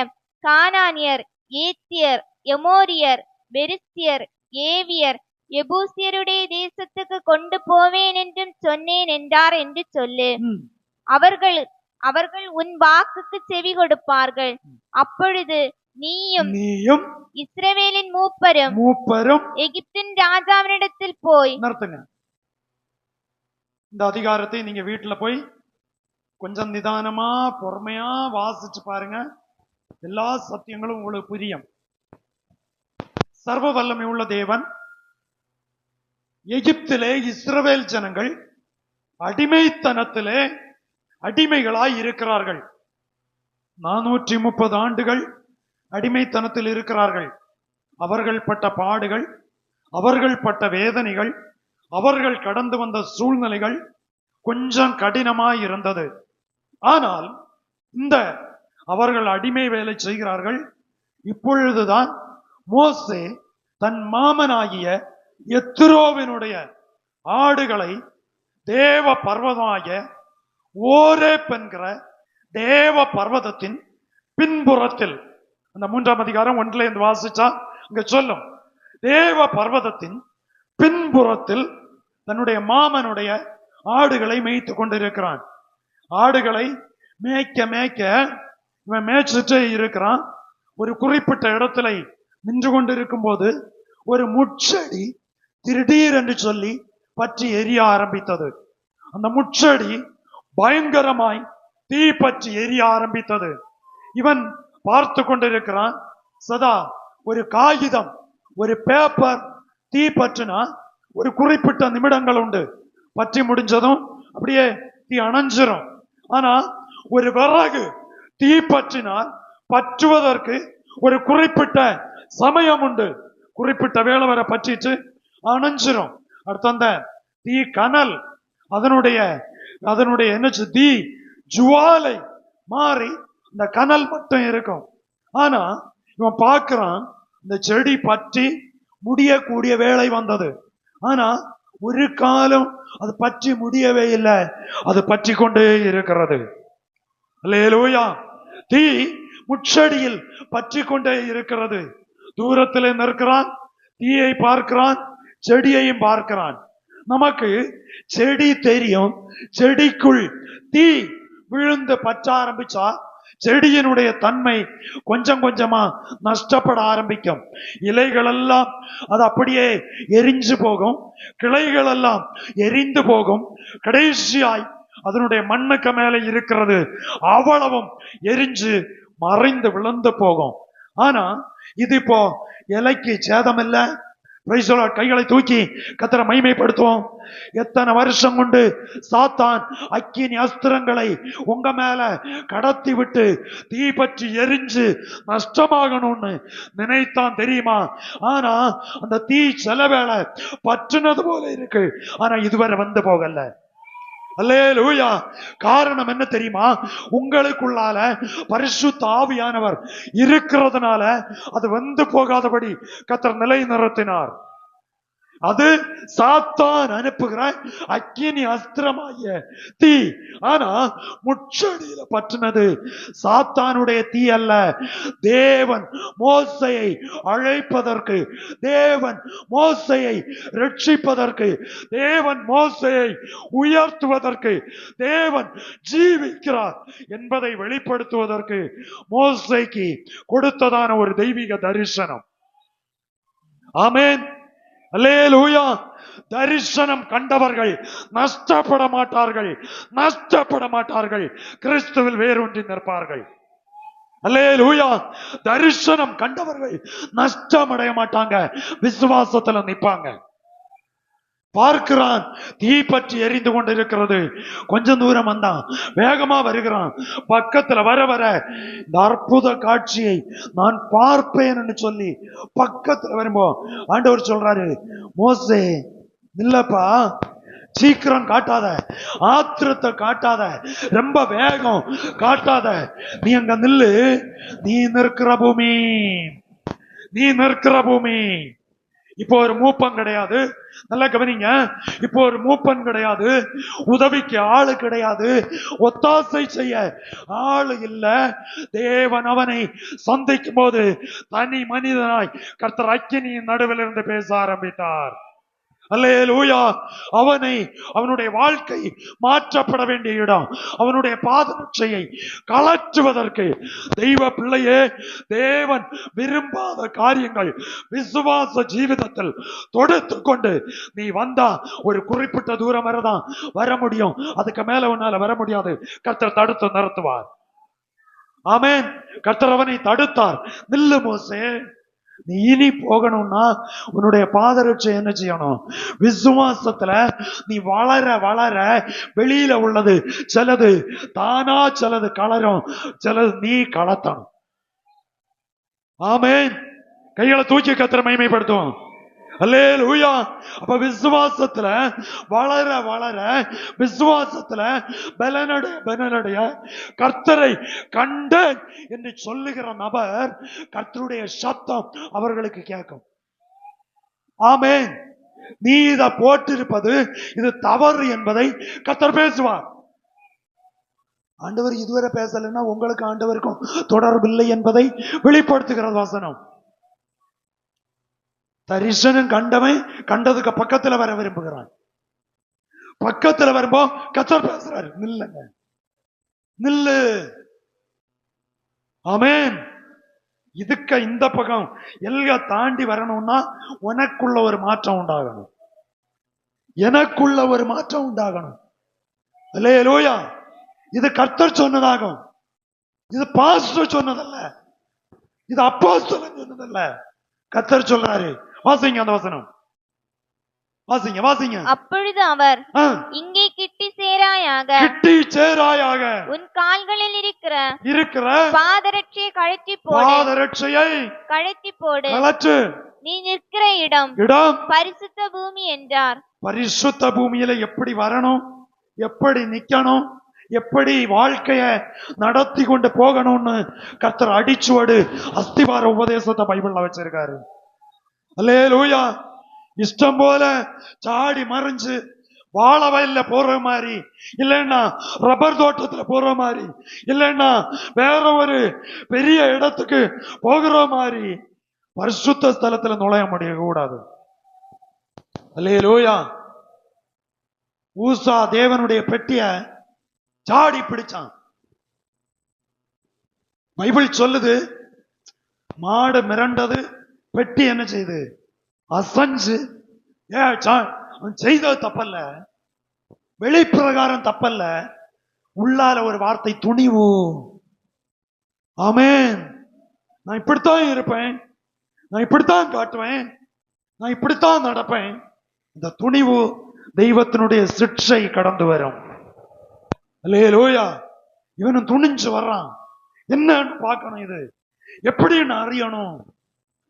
கானானியர், ஏத்தியர், எமோரியர், பெரிசியர், ஏவியர், எபூசியருடைய தேசத்துக்கு கொண்டு போவேன் என்றும் சொன்னேன் என்றார் என்று சொல்லு. அவர்கள் உன் வாக்குக்கு செவி கொடுப்பார்கள். அப்பொழுது நீயும் இஸ்ரவேலின் மூப்பரும் எகிப்தின் ராஜாவினிடத்தில் போய். நடத்துங்க. இந்த அதிகாரத்தை நீங்க வீட்டுல போய் கொஞ்சம் நிதானமா பொறுமையா வாசிச்சு பாருங்க. எல்லா சத்தியங்களும் உங்களுக்கு புரியும். சர்வ வல்லமை உள்ள தேவன் எகிப்திலே இஸ்ரவேல் ஜனங்கள் அடிமைத்தனத்திலே அடிமைகளாய் இருக்கிறார்கள். 430 ஆண்டுகள் அடிமைத்தனத்தில் இருக்கிறார்கள். அவர்கள் பட்ட பாடுகள், அவர்கள் பட்ட வேதனைகள், அவர்கள் கடந்து வந்த சூழ்நிலைகள் கொஞ்சம் கடினமாய் இருந்தது. ஆனால் அவர்கள் அடிமை வேலை செய்கிறார்கள். இப்பொழுதுதான் மோசே தன் மாமனாகிய எத்ரோவினுடைய ஆடுகளை தேவ பர்வதமாகிய ஓரேப் என்கிற தேவ பர்வதத்தின் பின்புறத்தில், அந்த 3ஆம் அதிகாரம் 1 வாசிச்சா இங்க சொல்லும், தேவ பர்வதத்தின் பின்புறத்தில் தன்னுடைய மாமனுடைய ஆடுகளை மேய்த்து கொண்டிருக்கிறான். ஆடுகளை மேய்க்க மேய்க்க இவன் மேய்ச்சிட்டே இருக்கிறான். ஒரு குறிப்பிட்ட இடத்துல நின்று கொண்டிருக்கும் போது ஒரு முட்செடி திடீர் என்று சொல்லி பற்றி எரிய ஆரம்பித்தது. அந்த முட்செடி பயங்கரமாய் தீ பற்றி எரிய ஆரம்பித்தது. இவன் பார்த்து கொண்டிருக்கிறான். சதா ஒரு காகிதம், ஒரு பேப்பர் தீ பற்றினா ஒரு குறிப்பிட்ட நிமிடங்கள் உண்டு. பற்றி முடிஞ்சதும் அப்படியே தீ அணைஞ்சிரும். ஆனா ஒரு விறகு தீ பற்றினால் பற்றுவதற்கு ஒரு குறிப்பிட்ட சமயம் உண்டு. குறிப்பிட்ட வேளை வரை பற்றிட்டு அணைஞ்சிரும். அடுத்த அந்த தீ கனல் அதனுடைய என்னச்சு தீ ஜுவாலை மாறி இந்த கனல் மட்டும் இருக்கும். ஆனா இவன் பார்க்கிறான், இந்த செடி பற்றி முடியக்கூடிய வேலை வந்தது. ஆனா ஒரு காலம் அது பற்றி முடியவே இல்லை, அது பற்றி கொண்டே இருக்கிறது. அல்லேலூயா. தீ முச்செடியில் பற்றி கொண்டே இருக்கிறது. தூரத்தில் நிற்கிறான், தீயை பார்க்கிறான், செடியையும் பார்க்கிறான். நமக்கு செடி தெரியும், செடிக்குள் தீ விழுந்து பற்ற ஆரம்பிச்சா செடியினுடைய தன்மை கொஞ்சம் கொஞ்சமா நஷ்டப்பட ஆரம்பிக்கும். இலைகள் எல்லாம் அது அப்படியே எரிஞ்சு போகும், கிளைகள் எல்லாம் எரிந்து போகும். கடைசியாய் அதனுடைய மண்ணுக்கு மேலே இருக்கிறது அவ்வளவும் எரிஞ்சு மறைந்து விழுந்து போகும். ஆனா இது இப்போ இலைக்கு சேதம் இல்லை. கைகளை தூக்கி கர்த்தரை மகிமைப்படுத்துவோம். எத்தனை வருஷம் கொண்டு சாத்தான் அக்கினி அஸ்திரங்களை உங்க மேல கடத்தி விட்டு தீ பற்றி எரிஞ்சு நஷ்டமாகணும்னு நினைத்தான் தெரியுமா? ஆனா அந்த தீ சில வேளை பற்றினது போல இருக்கு, ஆனா இதுவரை வந்து போகல. அல்லேலூயா. காரணம் என்ன தெரியுமா? உங்களுக்குள்ளால பரிசுத்த ஆவியானவர் இருக்கிறதுனால அது வந்து போகாதபடி கர்த்தர் நிலை நிறுத்தினார். அது சாத்தான் அனுப்புகிற அக்கினி அஸ்திரமாகிய தீ. ஆனா முச்செடியில பற்றினது சாத்தானுடைய தீ அல்ல. தேவன் மோசையை அழைப்பதற்கு, தேவன் மோசையை ரட்சிப்பதற்கு, தேவன் மோசையை உயர்த்துவதற்கு, தேவன் ஜீவிக்கிறார் என்பதை வெளிப்படுத்துவதற்கு மோசைக்கு கொடுத்ததான ஒரு தெய்வீக தரிசனம். ஆமென். அல்லேலூயா. தரிசனம் கண்டவர்கள் நஷ்டப்பட மாட்டார்கள், நஷ்டப்பட மாட்டார்கள். கிறிஸ்துவில் வேரூன்றி நிற்பார்கள். அல்லேலூயா. தரிசனம் கண்டவர்கள் நஷ்டம் அடைய மாட்டாங்க, விசுவாசத்துல நிற்பாங்க. பார்க்கிறான், தீ பற்றி எரிந்து கொண்டிருக்கிறது. கொஞ்சம் தூரம் வந்தான், வேகமா வருகிறான். பக்கத்துல வர வர இந்த அற்புத காட்சியை நான் பார்ப்பேன்னு சொல்லி பக்கத்துல வரும்போ ஆண்டவர் சொல்றாரு, மோசே இல்லப்பா, சீக்கிரம் காட்டாத, ஆத்திரத்தை காட்டாத, ரொம்ப வேகம் காட்டாத, நீ அங்க நில்லு. நீ நிற்கிற பூமி, நீ நிற்கிற பூமி. இப்போ ஒரு மூப்பன் கிடையாது, நல்லா கவனிங்க. இப்போ ஒரு மூப்பன் கிடையாது, உதவிக்கு ஆளு கிடையாது, ஒத்தாசை செய்ய ஆளு இல்ல. தேவன் அவனை சந்திக்கும் போது தனி மனிதனாய் கர்த்தர் அக்கினியின் நடுவில் இருந்து பேச ஆரம்பித்தார். அல்லேலூயா. அவனுடைய வாழ்க்கை மாற்றப்பட வேண்டிய இடம், அவனுடைய பாதரட்சையை கலற்றுவதற்கு தெய்வ பிள்ளையே, தேவன் விரும்பாத காரியங்கள் விசுவாச ஜீவிதத்தில் தொடுத்து கொண்டு நீ வந்தா ஒரு குறிப்பிட்ட தூரம் வரதான் வர முடியும், அதுக்கு மேல உன்னால வர முடியாது. கர்த்தர் தடுத்து நிறுத்துவார். ஆமென். கர்த்தர் அவனை தடுத்தார். நில்லு மோசே, நீ இனி போகணும்னா உன்னுடைய பாதரட்சை என்ன செய்யணும்? விசுவாசத்துல நீ வளர வளர வெளியில உள்ளது சிலது தானா, சிலது கலரும், சிலது நீ கலத்தணும். ஆமென். கைகளை தூக்கி கர்த்தரை மகிமைப்படுத்துவோம். அல்லேலூயா. அப்ப விசுவாசத்துல வளர வளர, விசுவாசத்துல பலனடைய கர்த்தரை கண்டு என்று சொல்லுகிற நபர் கர்த்தருடைய சத்தம் அவர்களுக்கு கேட்கும். ஆமென். நீ இத போட்டிருப்பது இது தவறு என்பதை கர்த்தர் பேசுவார். ஆண்டவர் இதுவரை பேசலைன்னா உங்களுக்கு ஆண்டவருக்கும் தொடர்பில்லை என்பதை வெளிப்படுத்துகிறது வசனம். தரிசனம் கண்டவன் கண்டதுக்கு பக்கத்துல வர விரும்புகிறான். பக்கத்துல வரும்போ கர்த்தர் பேசுறாரு, நில்லுங்க, நில்லு. ஆமென். இதுக்கு இந்த பக்கம் எல்க தாண்டி வரணும்னா உனக்குள்ள ஒரு மாற்றம் உண்டாகணும், எனக்குள்ள ஒரு மாற்றம் உண்டாகணும். அல்லேலூயா. இது கர்த்தர் சொன்னதாகும், இது பாஸ்டர் சொன்னதல்ல. இது அப்போஸ்தலன் சொன்னதல்ல, கர்த்தர் சொல்றாரு. வாசிங்க அந்த வசனம், வாசிங்க வாசிங்க. அப்பொழுது அவர், இங்கே கிட்டி சேராயாக, கிட்டி சேராயாக, உன் கால்களில் இருக்கிற பாதரட்சையை கழற்றி போடு, பாதரட்சையை கழற்றி போடு, கழற்று, நீ நிற்கிற இடம் பரிசுத்த பூமி என்றார். பரிசுத்த பூமியில எப்படி வரணும், எப்படி நிக்கணும், எப்படி வாழ்க்கைய நடத்தி கொண்டு போகணும்னு கர்த்தர் அடிச்சுவடு அஸ்திவார உபதேசத்தை பைபிள்ல வச்சிருக்காரு. அல்லேலூயா. இஷ்டம் போல சாடி மறைஞ்சு வாழ வயல்ல போற மாதிரி, இல்லைன்னா ரப்பர் தோட்டத்துல போற மாதிரி, இல்லைன்னா வேற ஒரு பெரிய இடத்துக்கு போகிற மாதிரி பரிசுத்த ஸ்தலத்துல நுழைய முடிய கூடாது. அல்லேலூயா. ஊசா தேவனுடைய பெட்டிய சாடி பிடிச்சான். பைபிள் சொல்லுது, மாடு மிரண்டது, பெட்டி என்ன செய்து அசஞ்சு. செய்த தப்பல்ல, வெளிப்பிரகாரம் தப்பல்ல, உள்ளால ஒரு வார்த்தை துணிவு. ஆமென். நான் இப்படித்தான் இருப்பேன், நான் இப்படித்தான் காட்டுவேன், நான் இப்படித்தான் நடப்பேன். இந்த துணிவு தெய்வத்தினுடைய சிக்ஷை கடந்து வரும். அல்லேலூயா. இவனும் துணிஞ்சு வர்றான். என்னன்னு பார்க்கணும், இது எப்படின்னு அறியணும்.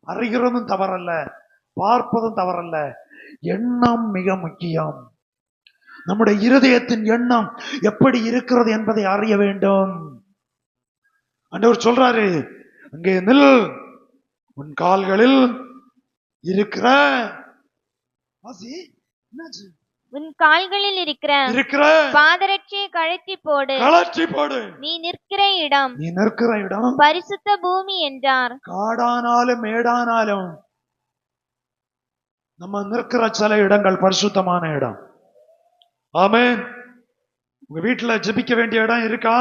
அறிகிறதும் தவறல்ல, பார்ப்பதும் தவறல்ல. எண்ணம் மிக முக்கியம். நம்முடைய இருதயத்தின் எண்ணம் எப்படி இருக்கிறது என்பதை அறிய வேண்டும். ஆண்டவர் சொல்றாரு, அங்கே நில், உன் கால்களில் இருக்கிற உன் கால்களில் இருக்கிற பாதரட்சையை கழற்றி போடு, நீ நிற்கிற இடம் பரிசுத்த பூமி என்றார். காடானாலும் மேடானாலும் நம்ம நிற்கிற சில இடங்கள் பரிசுத்தமான இடம். ஆமென். உங்க வீட்டுல ஜெபிக்க வேண்டிய இடம் இருக்கா?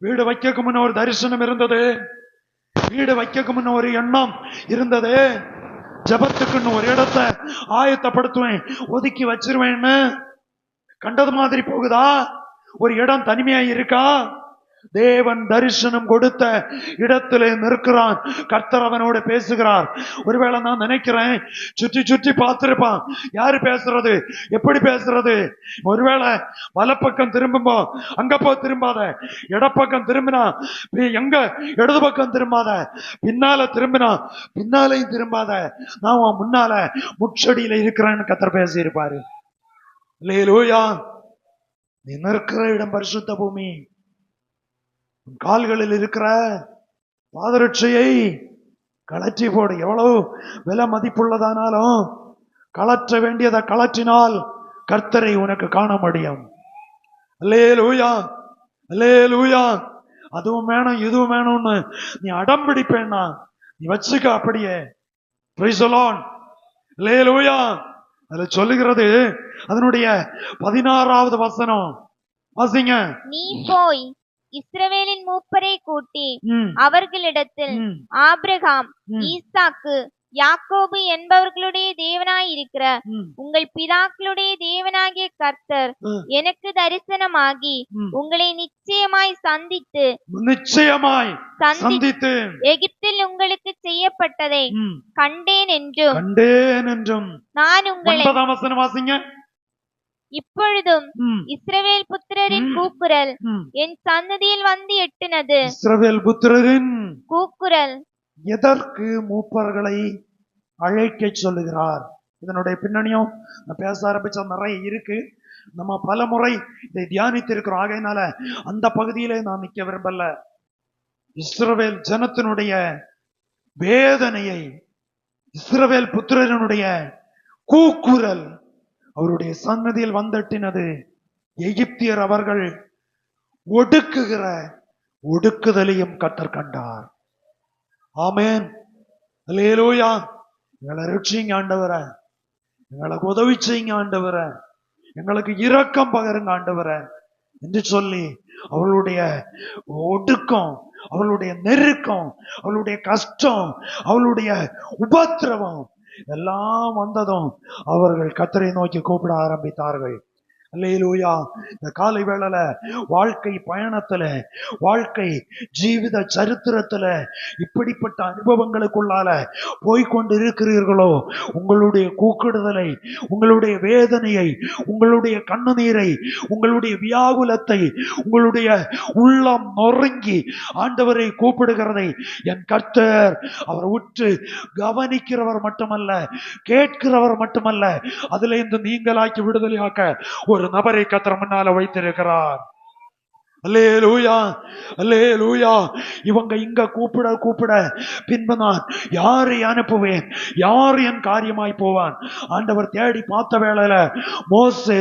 வீடு வைக்க முன்ன ஒரு தரிசனம் இருந்தது, வீடு வைக்க முன்ன ஒரு எண்ணம் இருந்தது, ஜபத்துக்குன்னு ஒரு இடத்தை ஆயத்தப்படுத்துவேன், ஒதுக்கி வச்சிருவேன்னு கண்டது மாதிரி போகுதா? ஒரு இடம் தனிமையா இருக்கா? தேவன் தரிசனம் கொடுத்த இடத்திலே நிற்கிறான். கர்த்தர் அவனோட பேசுகிறார். ஒருவேளை நான் நினைக்கிறேன், சுற்றி சுற்றி பார்த்திருப்பான், யாரு பேசுறது, எப்படி பேசுறது. ஒருவேளை வலப்பக்கம் திரும்பும்போ அங்க போ திரும்பாத, இடப்பக்கம் திரும்பினா எங்க இடது பக்கம் திரும்பாத, பின்னால திரும்பினா பின்னாலையும் திரும்பாத, நான் முன்னால முச்சடியில இருக்கிறேன்னு கர்த்தர் பேசி இருப்பாரு. அல்லேலூயா. நீ நிற்கிற இடம் பரிசுத்த பூமி. கால்களில் இருக்கிற பாதரட்சையை கழற்றி போடு. எவ்வளவு விலை மதிப்புள்ளதானாலும் கழற்ற வேண்டியதை கழற்றினால் கர்த்தரை உனக்கு காண முடியும். அல்லேலூயா, அல்லேலூயா. அதுவும் வேணும் இதுவும் வேணும்னு நீ அடம் பிடிப்பேன்னா நீ வச்சுக்க அப்படியே. Praise the Lord. அல்லேலூயா. அது சொல்லுகிறது, அதனுடைய 16வது வசனம் வாசிங்க. நீ போய் இஸ்ரவேலின் மூப்பரை கூட்டி அவர்களிடத்தில் ஆபிரகாம், ஈசாக்கு, யாக்கோபு என்பவர்களுடைய தேவனாயிருக்கிற உங்கள் பிதாக்களுடைய தேவனாகிய கர்த்தர் எனக்கு தரிசனமாகி உங்களை நிச்சயமாய் சந்தித்து எகிப்தில் உங்களுக்கு செய்யப்பட்டதை கண்டேன் என்றும் நான் உங்களை இப்பொழுதும் இஸ்ரவேல் புத்திரரின் கூக்குரல் என் சன்னதியில் வந்து எட்டினது. இஸ்ரவேல் புத்திரரின் கூக்குரல் எதற்கு மூப்பர்களை அழைக்க சொல்லுகிறார்? இதனுடைய பின்னணியும் நான் பேச ஆரம்பிச்ச நிறைய இருக்கு. நம்ம பல முறை இதை தியானித்து இருக்கிறோம். ஆகையினால அந்த பகுதியிலே நான் நிக்க விரும்பல. இஸ்ரவேல் ஜனத்தினுடைய வேதனையை, இஸ்ரவேல் புத்திரனுடைய கூக்குரல் அவருடைய சன்னதியில் வந்தட்டினது. எகிப்தியர் அவர்கள் ஒடுக்குகிற ஒடுக்குதலையும் கர்த்தர் கண்டார். ஆமென். அல்லேலூயா. எங்களை ரட்சிங்க ஆண்டவரே, எங்களுக்கு உதவி செய்யுங்க ஆண்டவரே, எங்களுக்கு இரக்கம் பகருங்க ஆண்டவரே என்று சொல்லி அவளுடைய ஒடுக்கம், அவளுடைய நெருக்கம், அவளுடைய கஷ்டம், அவளுடைய உபத்திரவம் எல்லாம் வந்ததும் அவர்கள் கர்த்தரை நோக்கி கூப்பிட ஆரம்பித்தார்கள். அல்லேலூயா. இந்த காலை வேளையில வாழ்க்கை பயணத்துல, வாழ்க்கை ஜீவித சரித்திரத்துல இப்படிப்பட்ட அனுபவங்களுக்குள்ளால போய்கொண்டு இருக்கிறீர்களோ, உங்களுடைய கூக்குடுதலை, உங்களுடைய வேதனையை, உங்களுடைய கண்ணுநீரை, உங்களுடைய வியாகுலத்தை, உங்களுடைய உள்ளம் நொறுங்கி ஆண்டவரை கூப்பிடுகிறதை என் கர்த்தர் அவர் உற்று கவனிக்கிறவர் மட்டுமல்ல, கேட்கிறவர் மட்டுமல்ல, அதுல இருந்து நீங்களாக்கி விடுதலையாக்க ஒரு நபரை கர்த்தர் முன்னால வைத்திருக்கிறார். அல்லேலூயா, அல்லேலூயா. இவங்க இங்க கூப்பிட கூப்பிட பின்பு நான் யாரை அனுப்புவேன், யார் என் காரியமாய் போவான்? ஆண்டவர் தேடி பார்த்த வேளையில மோசே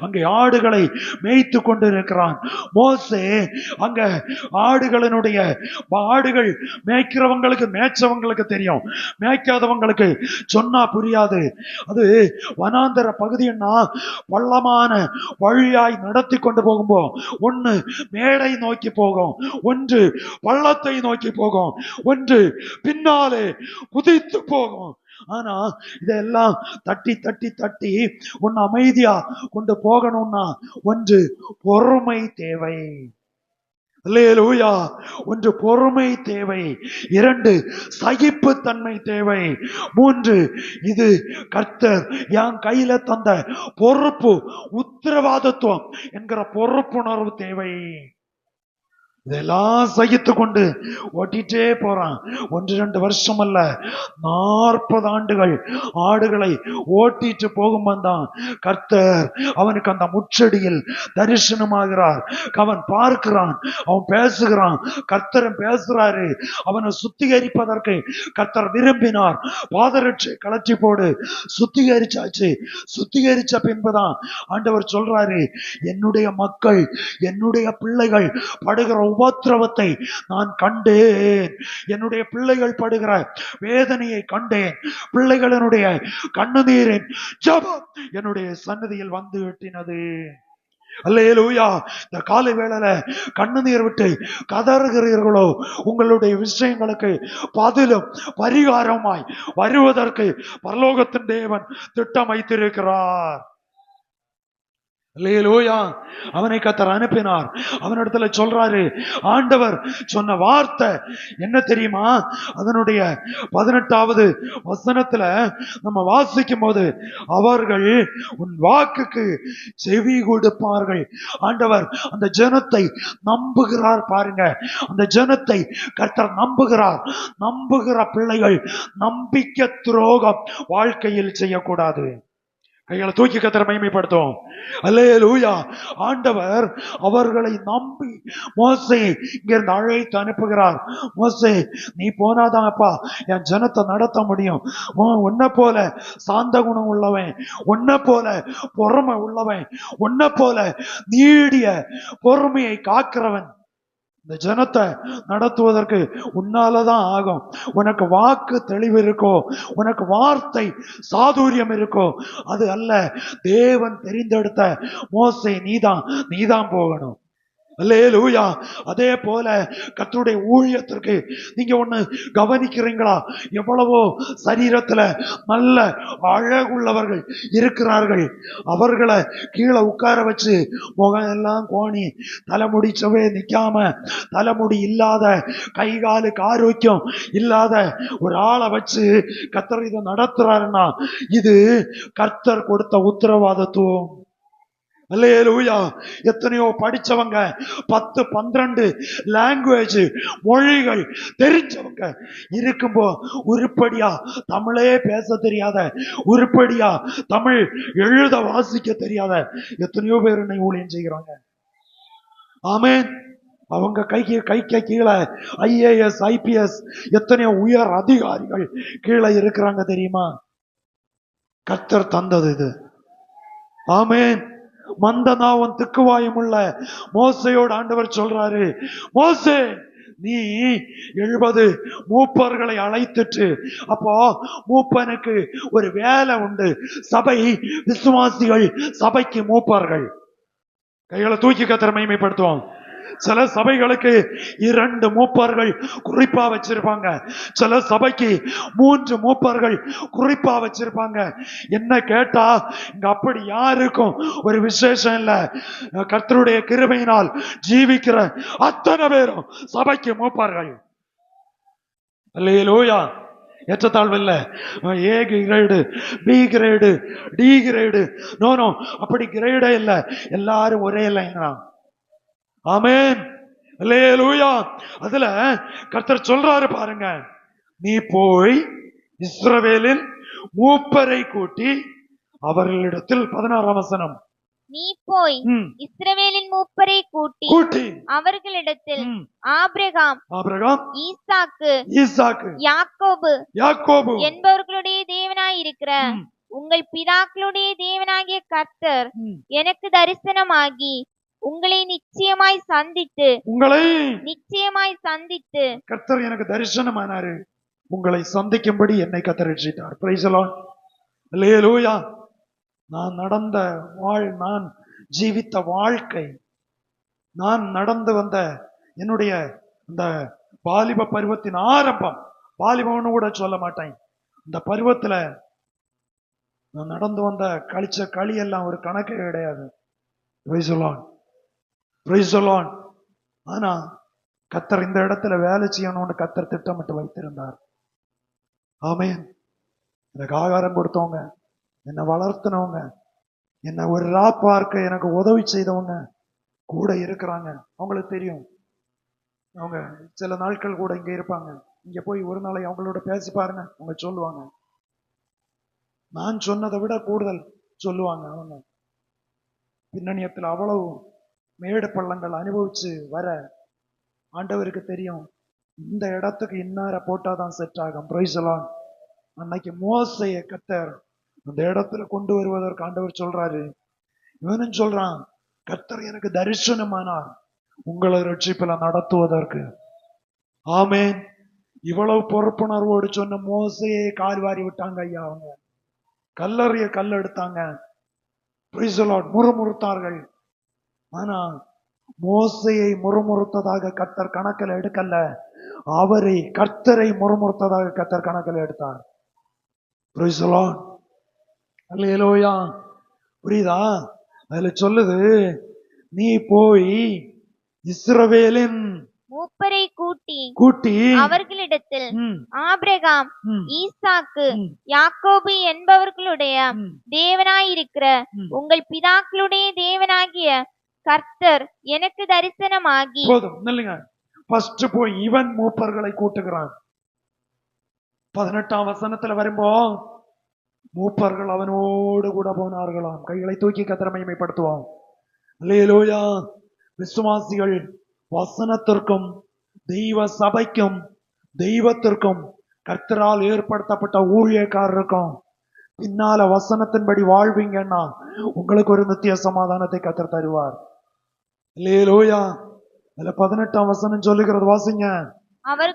அங்கே ஆடுகளை மேய்த்து கொண்டிருக்கிறான். மோசே அங்க ஆடுகள் மேய்க்கிறவங்களுக்கு மேய்ச்சவங்களுக்கு தெரியும், மேய்க்காதவங்களுக்கு சொன்னா புரியாது. அது வனாந்தர பகுதின்னா பள்ளமான வழியாய் நடத்தி கொண்டு போகும்போ ஒண்ணு மேடை நோக்கி போகும், ஒன்று பள்ளத்தை நோக்கி போகும், ஒன்று பின்னாலே குதித்து போகும். ஆனா இதெல்லாம் தட்டி தட்டி தட்டி ஒன்னு அமைதியா கொண்டு போகணும்னா ஒன்று பொறுமை தேவை. அல்லேலூயா. ஒன்று பொறுமை தேவை, 2 சகிப்புத்தன்மை தேவை, 3 இது கர்த்தர் என் கையில தந்த பொறுப்பு, உத்தரவாதத்துவம் என்கிற பொறுப்புணர்வு தேவை. இதெல்லாம் சகித்து கொண்டு ஓட்டிட்டே போறான். 1-2 வருஷம் அல்ல, 40 ஆண்டுகள் ஆடுகளை ஓட்டிட்டு போகும்போதுதான் கர்த்தர் அவனுக்கு அந்த முச்சடியில் தரிசனமாகிறார். அவன் பார்க்கிறான், அவன் பேசுகிறான், கர்த்தரும் பேசுறாரு. அவனை சுத்திகரிப்பதற்கு கர்த்தர் விரும்பினார். பாதரட்சை கலற்றி போடு, சுத்திகரிச்சாச்சு. சுத்திகரிச்ச பின்புதான் ஆண்டவர் சொல்றாரு, என்னுடைய மக்கள், என்னுடைய பிள்ளைகள் படுகிற உபத்திரவத்தை நான் கண்டேன், என்னுடைய பிள்ளைகள் படுகிற வேதனையை கண்டேன், பிள்ளைகளினுடைய கண்ணுநீரின் ஜெபம் என்னுடைய சன்னதியில் வந்து விட்டினது. அல்லேலூயா. இந்த காலை வேளையில கண்ணுநீர் விட்டு கதறுகிறீர்களோ, உங்களுடைய விஷயங்களுக்கு பதிலும் பரிகாரமாய் வருவதற்கு பரலோகத்தின் தேவன் திட்டம் வைத்திருக்கிறார். அல்லேலூயா. அவனை கர்த்தர் அனுப்பினார். அவனிடத்துல சொல்றாரு, ஆண்டவர் சொன்ன வார்த்தை என்ன தெரியுமா? அதனுடைய 18வது வசனத்துல நம்ம வாசிக்கும் போது, அவர்கள் உன் வாக்குக்கு செவி கொடுப்பார்கள். ஆண்டவர் அந்த ஜனத்தை நம்புகிறார். பாருங்க, அந்த ஜனத்தை கர்த்தர் நம்புகிறார். நம்புகிற பிள்ளைகள் நம்பிக்கை துரோகம் வாழ்க்கையில் செய்யக்கூடாது. கைகளை தூக்கி கர்த்தரை மகிமைப்படுத்தும். அல்லேலூயா. ஆண்டவர் அவர்களை நம்பி மோசேயை இங்கிருந்து அழைத்து அனுப்புகிறார். மோசே, நீ போனாதான் அப்பா என் ஜனத்தை நடத்த முடியும். உன்னை போல சாந்த குணம் உள்ளவன், உன்னை போல பொறுமை உள்ளவன், உன்னை போல நீடிய பொறுமையை காக்கிறவன் இந்த ஜனத்தை நடத்துவதற்கு உன்னாலதான் ஆகும். உனக்கு வாக்கு தெளிவு இருக்கோ, உனக்கு வார்த்தை சாதுரியம் இருக்கோ, அது அல்ல. தேவன் தெரிந்தெடுத்த மோசே நீதான் போகணும். அல்லேலூயா. அதே போல கர்த்தருடைய ஊழியத்திற்கு நீங்க ஒண்ணு கவனிக்கிறீங்களா? எவ்வளவோ சரீரத்துல நல்ல அழகுள்ளவர்கள் இருக்கிறார்கள். அவர்களை கீழே உட்கார வச்சு முகம் எல்லாம் கோணி தலைமுடிச்சவே நிக்காம, தலைமுடி இல்லாத, கை காலுக்கு ஆரோக்கியம் இல்லாத ஒரு ஆளை வச்சு கர்த்தர் இதை நடத்துறாருன்னா இது கர்த்தர் கொடுத்த உத்தரவாதத்துவம். அல்லேலூயா. எத்தனையோ படிச்சவங்க, 10-12 லாங்குவேஜ் மொழிகள் தெரிஞ்சவங்க இருக்கும்போ உருப்படியா தமிழே பேச தெரியாத, உருப்படியா தமிழ் எழுத வாசிக்க தெரியாத எத்தனையோ பேர் என்னை ஊழியம் செய்கிறாங்க. ஆமென். அவங்க கைக்கு கீழே IAS IPS எத்தனையோ உயர் அதிகாரிகள் கீழே இருக்கிறாங்க தெரியுமா? கர்த்தர் தந்தது இது. ஆமென். மந்தனாவும் திக்குவாயும் உள்ள மோசையோடு ஆண்டவர் சொல்றாரு, மோசே நீ 70 மூப்பர்களை அழைத்துட்டு, அப்போ மூப்பனுக்கு ஒரு வேலை உண்டு. சபை விசுவாசிகள், சபைக்கு மூப்பர்கள். கைகளை தூக்கி கர்த்தரை மகிமைப்படுத்துவோம். சில சபைகளுக்கு 2 மூப்பர்கள் குறிப்பா வச்சிருப்பாங்க, சில சபைக்கு 3 மூப்பர்கள் குறிப்பா வச்சிருப்பாங்க. என்ன கேட்டா இங்க அப்படி யாருக்கும் ஒரு விசேஷம் இல்ல. கர்த்தருடைய கிருபையினால் ஜீவிக்கிற அத்தனை பேரும் சபைக்கு மூப்பர்கள். அல்லேலூயா. ஏற்றத்தாழ்வு இல்ல. A grade, B grade, D grade, no அப்படி கிரேடே இல்ல. எல்லாரும் ஒரே லைன் தான். ஆமென். அல்லேலூயா. அதுல கர்த்தர் சொல்றாரு பாருங்க, நீ போய் இஸ்ரவேலின் மூப்பரை கூட்டி அவர்களிடத்தில் 16ஆம் வசனம், நீ போய் இஸ்ரவேலின் மூப்பரை கூட்டி அவர்களிடத்தில் ஆபிரகாம், ஈசாக்கு, யாக்கோபு என்பவர்களுடைய தேவனாயிருக்கிற உங்கள் பிதாக்களுடைய தேவனாகிய கர்த்தர் எனக்கு தரிசனமாகி உங்களை நிச்சயமாய் சந்தித்து கர்த்தர் எனக்கு தரிசனமானாரு, உங்களை சந்திக்கும்படி என்னை கர்த்தர் ரட்சித்தார். Price the Lord. அல்லேலூயா. நான் ஜீவித்த வாழ்க்கை, நான் நடந்து வந்த என்னுடைய இந்த வாலிப பருவத்தின் ஆரம்பம், வாலிபம்னு கூட சொல்ல மாட்டேன், இந்த பருவத்துல நான் நடந்து வந்த கழிச்ச களி எல்லாம் ஒரு கணக்கே கிடையாது. Price the Lord. Praise the Lord. ஆனா கர்த்தர் இந்த இடத்துல வேலை செய்யணும்னு கர்த்தர் திட்டமிட்டு வைத்திருந்தார். ஆமென். எனக்கு ஆகாரம் கொடுத்தவங்க, என்னை வளர்த்தினவங்க, என்னை ஒரு பார்க்க எனக்கு உதவி செய்தவங்க கூட இருக்கிறாங்க. அவங்களுக்கு தெரியும். அவங்க சில நாட்கள் கூட இங்க இருப்பாங்க. இங்க போய் ஒரு நாளை அவங்களோட பேசி பாருங்க, அவங்க சொல்லுவாங்க. நான் சொன்னதை விட கூடுதல் சொல்லுவாங்க. அவங்க பின்னணியத்தில் அவ்வளவு மேடு பள்ளங்கள் அனுபவிச்சு வர ஆண்டவருக்கு தெரியும். இந்த இடத்துக்கு இன்னார போட்டாதான் செட் ஆகும். Price the Lord. அன்னைக்கு மோசேயை கர்த்தர் அந்த இடத்துல கொண்டு வருவதற்கு ஆண்டவர் சொல்றாரு, இவனும் சொல்றான், கர்த்தர் எனக்கு தரிசனமானார் உங்களை ரட்சிப்புல நடத்துவதற்கு. ஆமென். இவ்வளவு பொறுப்புணர்வோடு சொன்ன மோசையை கால்வாரி விட்டாங்க ஐயா. அவங்க கல்லறிய கல் எடுத்தாங்க. Praise the Lord. முறுமுறுத்தார்கள். ஆனா மோசையை முறுமுறுத்ததாக கர்த்தர் கணக்கில் எடுக்கல, கர்த்தரை முறுமுறுத்ததாக கர்த்தர் கணக்கில் எடுத்தார். Praise the Lord. அல்லேலூயா. புரியுதா? அதுல சொல்லுது, நீ போய் இஸ்ரவேலின் மூப்பரை கூட்டி அவர்களிடத்தில் ஆபிரகாம், ஈசாக்கு, யாக்கோபு என்பவர்களுடைய தேவனாயிருக்கிற உங்கள் பிதாக்களுடைய தேவனாகிய கர்த்தர் எனக்கு தரிசனமாகி. போதும் நில்லுங்க. ஃபர்ஸ்ட் போய் இவன் மூப்பர்களை கூட்டுகிறான். 18ஆம் வசனத்துல வரும்போ மூப்பர்கள் அவனோடு கூட போனார்களாம். கைகளை தூக்கி கர்த்தரை மகிமைப்படுத்துவோம். அல்லேலூயா. விசுவாசிகள் வசனத்திற்கும் தெய்வ சபைக்கும் தெய்வத்திற்கும் கர்த்தரால் ஏற்படுத்தப்பட்ட ஊழியக்காரருக்கும் பின்னால வசனத்தின்படி வாழ்வீங்கன்னா உங்களுக்கு ஒரு நித்திய சமாதானத்தை கர்த்தர் தருவார். அல்லேலூயா. அதுல 18ஆம் வசனம் சொல்லுகிறது, வாசிங்க.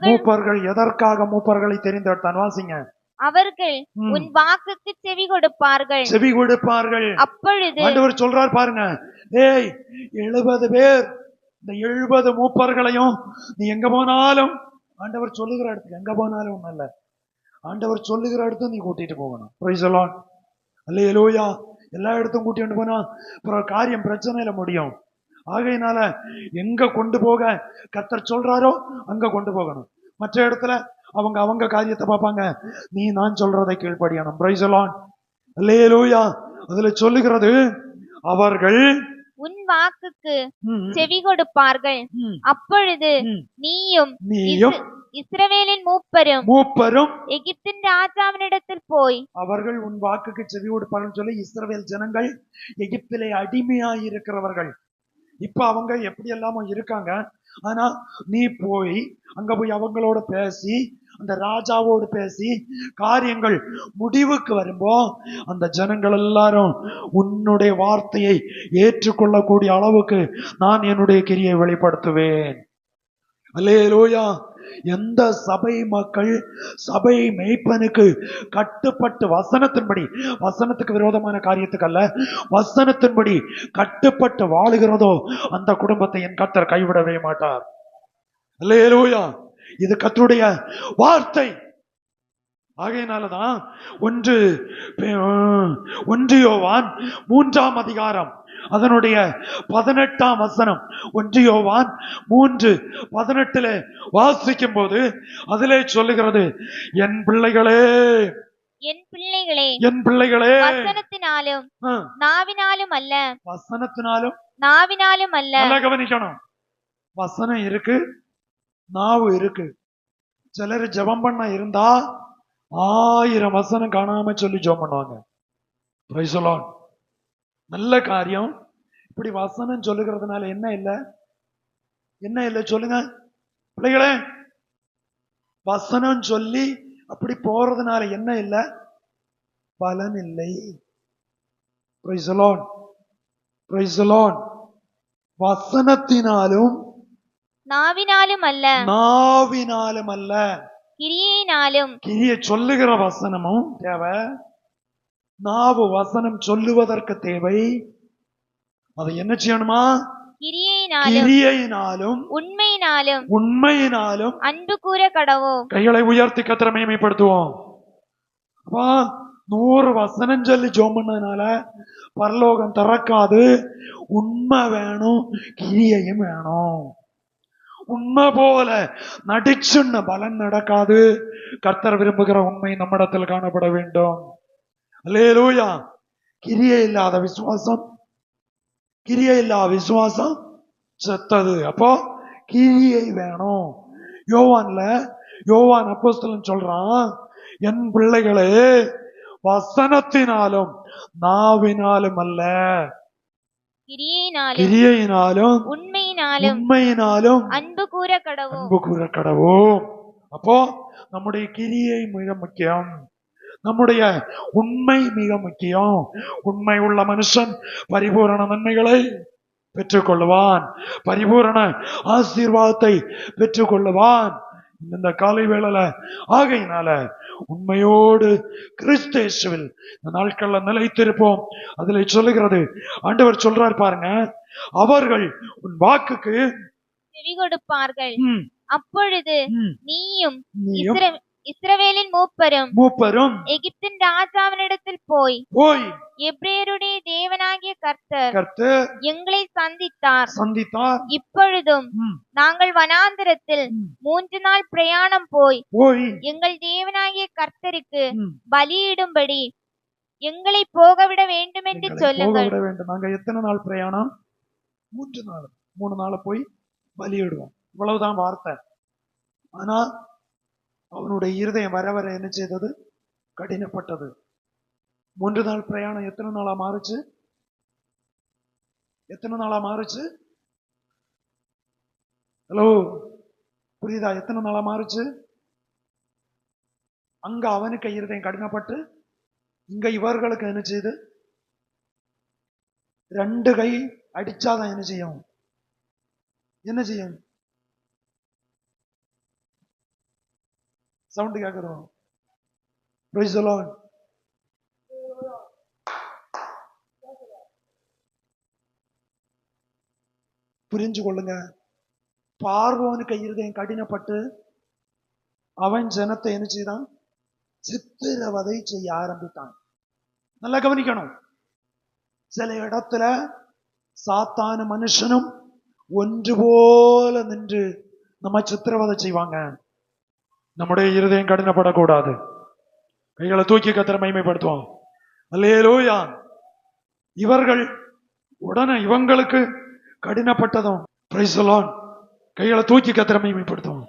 மூப்பர்கள் எதற்காக மூப்பர்களை தெரிந்தெடுத்தான்? வாசிங்க. அவர்கள் உன் வாக்குக்கு செவி கொடுப்பார்கள். அப்பொழுது ஆண்டவர் சொல்றார் பாருங்க, ஏய் 70 பேர், இந்த 70 மூப்பர்களையும் நீ எங்க போனாலும், ஆண்டவர் சொல்லுகிற இடத்துக்கு எங்க போனாலும் ஒண்ணும் இல்ல, ஆண்டவர் சொல்லுகிற இடத்தும் நீ கூட்டிட்டு போகணும். Praise the Lord. அல்லேலூயா. எல்லா இடத்தும் கூட்டிட்டு போனா அப்புறம் காரியம் பிரச்சனையில முடியும். ஆகையினால எங்க கொண்டு போக கர்த்தர் சொல்றாரோ அங்க கொண்டு போகணும். மற்ற இடத்துல அவங்க காரியத்தை பார்ப்பாங்க, நீ நான் சொல்றதை கீழ்ப்படியணும். Praise the Lord. அல்லேலூயா. அதுல சொல்லுகிறது, அவர்கள் உன் வாக்குக்கு செவி கொடுப்பார்கள். அப்பொழுது நீயும் இஸ்ரவேலின் மூப்பரும் எகிப்தின் ராஜாவினிடத்தில் போய், அவர்கள் உன் வாக்குக்கு செவி கொடுப்பார்கள் சொல்லி இஸ்ரவேல் ஜனங்கள் எகிப்திலே அடிமையாய் இருக்கிறவர்கள். இப்ப அவங்க எப்படி எல்லாமோ இருக்காங்க. ஆனா நீ போய் அங்க போய் அவங்களோட பேசி, அந்த ராஜாவோடு பேசி காரியங்கள் முடிவுக்கு வரும்போ அந்த ஜனங்கள் எல்லாரும் உன்னுடைய வார்த்தையை ஏற்றுக்கொள்ளக்கூடிய அளவுக்கு நான் என்னுடைய கிரியை வெளிப்படுத்துவேன். அல்லேலூயா. எந்த சபை மக்கள் சபை மேய்ப்பனுக்கு கட்டுப்பட்டு வசனத்தின்படி, வசனத்துக்கு விரோதமான காரியத்துக்கு அல்ல, வசனத்தின்படி கட்டுப்பட்டு வாழுகிறதோ அந்த குடும்பத்தை என் கர்த்தர் கைவிடவே மாட்டார். அல்லேலூயா. இது கர்த்தருடைய வார்த்தை. ஆகையினாலதான் 1 யோவான் 3ஆம் அதிகாரம் அதனுடைய 18ஆம் வசனம், 1 யோவான் 3:18 வாசிக்கும் போது அதிலே சொல்லுகிறது, என் பிள்ளைகளே, என் பிள்ளைகளே, என் பிள்ளைகளே, வசனத்தினாலும் நாவினாலும் அல்ல, வசனத்தினாலும் நாவினாலும் அல்ல. நல்லா கவனிக்கணும். வசனம் இருக்கு, நாவு இருக்கு. சிலர் ஜெபம் பண்ண இருந்தா 1000 வசனம் காணாம சொல்லி ஜெபம் பண்ணுவாங்க. Price the Lord. நல்ல காரியம். இப்படி வசனம் சொல்லுகிறதுனால என்ன இல்லை? என்ன இல்லை சொல்லுங்க பிள்ளைகளே? வசனம் சொல்லி அப்படி போறதுனால என்ன இல்லை? பலன் இல்லை. Praise the Lord. Praise the Lord. வசனத்தினாலும் நாவினாலும் அல்ல, நாவினாலும் அல்ல, கிரியையினாலும். கிரியை சொல்லுகிற வசனமும் தேவை, நாவு வசனம் சொல்லுவதற்கு தேவை. அதை என்ன செய்யணுமா? கிரியையினாலும் உண்மையினாலும் உண்மையினாலும் அன்பு கூற கடவோம். கைகளை உயர்த்தி கர்த்தரை மகிமைப்படுத்துவோம். 100 வசனம் சொல்லி ஜெபம் பண்ணதுனால பரலோகம் திறக்காது. உண்மை வேணும், கிரியையும் வேணும். உண்மை போல நடிச்சுன்னு பலன் நடக்காது. கர்த்தர் விரும்புகிற உண்மை நம்மிடத்தில் காணப்பட வேண்டும். அல்லேலூயா. கிரியை இல்லாத விசுவாசம், கிரியை இல்லாத விசுவாசம் செத்தது. அப்போ கிரியை வேணும். யோவான் அப்போஸ்தலன் சொல்றான், என் பிள்ளைகளே, வசனத்தினாலும் நாவினாலும் அல்ல, கிரியையினாலும் உண்மையினாலும் அன்பு கூற கடவோம். அப்போ நம்முடைய கிரியை மிக முக்கியம், நம்முடைய உண்மை மிக முக்கியம். உண்மை உள்ள மனுஷன் பரிபூரண நன்மைகளை பெற்றுக்கொள்ளுவான், பரிபூரண ஆசீர்வாதத்தை பெற்றுக்கொள்ளுவான் இந்த காலை வேளையில. ஆகையினால உண்மையோடு கிறிஸ்தேசுவில் இந்த நாட்கள்ல நிலைத்திருப்போம். அதுல சொல்லுகிறது, ஆண்டவர் சொல்றார் பாருங்க, அவர்கள் உன் வாக்குக்கு செவி கொடுப்பார்கள். அப்பொழுது நீயும் இஸ்ரவேலின் மூப்பரும் எகிப்தின் ராஜாவினிடத்தில் போய் எபிரேயருடைய தேவனாகிய கர்த்தர் எங்களை சந்தித்தார். இப்பொழுதும் நாங்கள் வனாந்திரத்தில் 3 நாள் பிரயாணம் போய் எங்கள் தேவனாகிய கர்த்தருக்கு பலியிடும்படி எங்களை போகவிட வேண்டும் என்று சொல்லுங்கள். நாங்க எத்தனை நாள் பிரயாணம்? 3 நாள். 3 நாள் போய் பலியிடுவோம். இவ்வளவுதான் வார்த்தை. ஆனா அவனுடைய இருதயம் வர வர என்ன செய்தது? கடினப்பட்டது. 3 நாள் பிரயாணம் எத்தனை நாளா மாறுச்சு? எத்தனை நாளா மாறுச்சு? ஹலோ, புரியுதா? எத்தனை நாளா மாறுச்சு? அங்க அவனுக்கு இருதயம் கடினப்பட்டு இங்க இவர்களுக்கு என்ன செய்யுது? 2 கை அடிச்சாதான் என்ன செய்யும்? என்ன செய்யும்? சவுண்ட் கேட்கிறோம். Price the Lord. புரிஞ்சு கொள்ளுங்க. பார்வோனுக்கு இருதயம் கடினப்பட்டு அவன் ஜனத்தை என்ன செய்தான்? சித்திரவதை செய்ய ஆரம்பித்தான். நல்லா கவனிக்கணும். சில இடத்துல சாத்தான மனுஷனும் ஒன்று போல நின்று நம்ம சித்திரவதை செய்வாங்க. நம்முடைய இருதயம் கடினப்படக்கூடாது. கைகளை தூக்கி கர்த்தரை மகிமைப்படுத்துவோம். அல்லேலூயா. இவர்கள் உடனே இவங்களுக்கு கடினப்பட்டதும் பிரைஸ் தி லார்ட். கைகளை தூக்கி கர்த்தரை மகிமைப்படுத்துவோம்.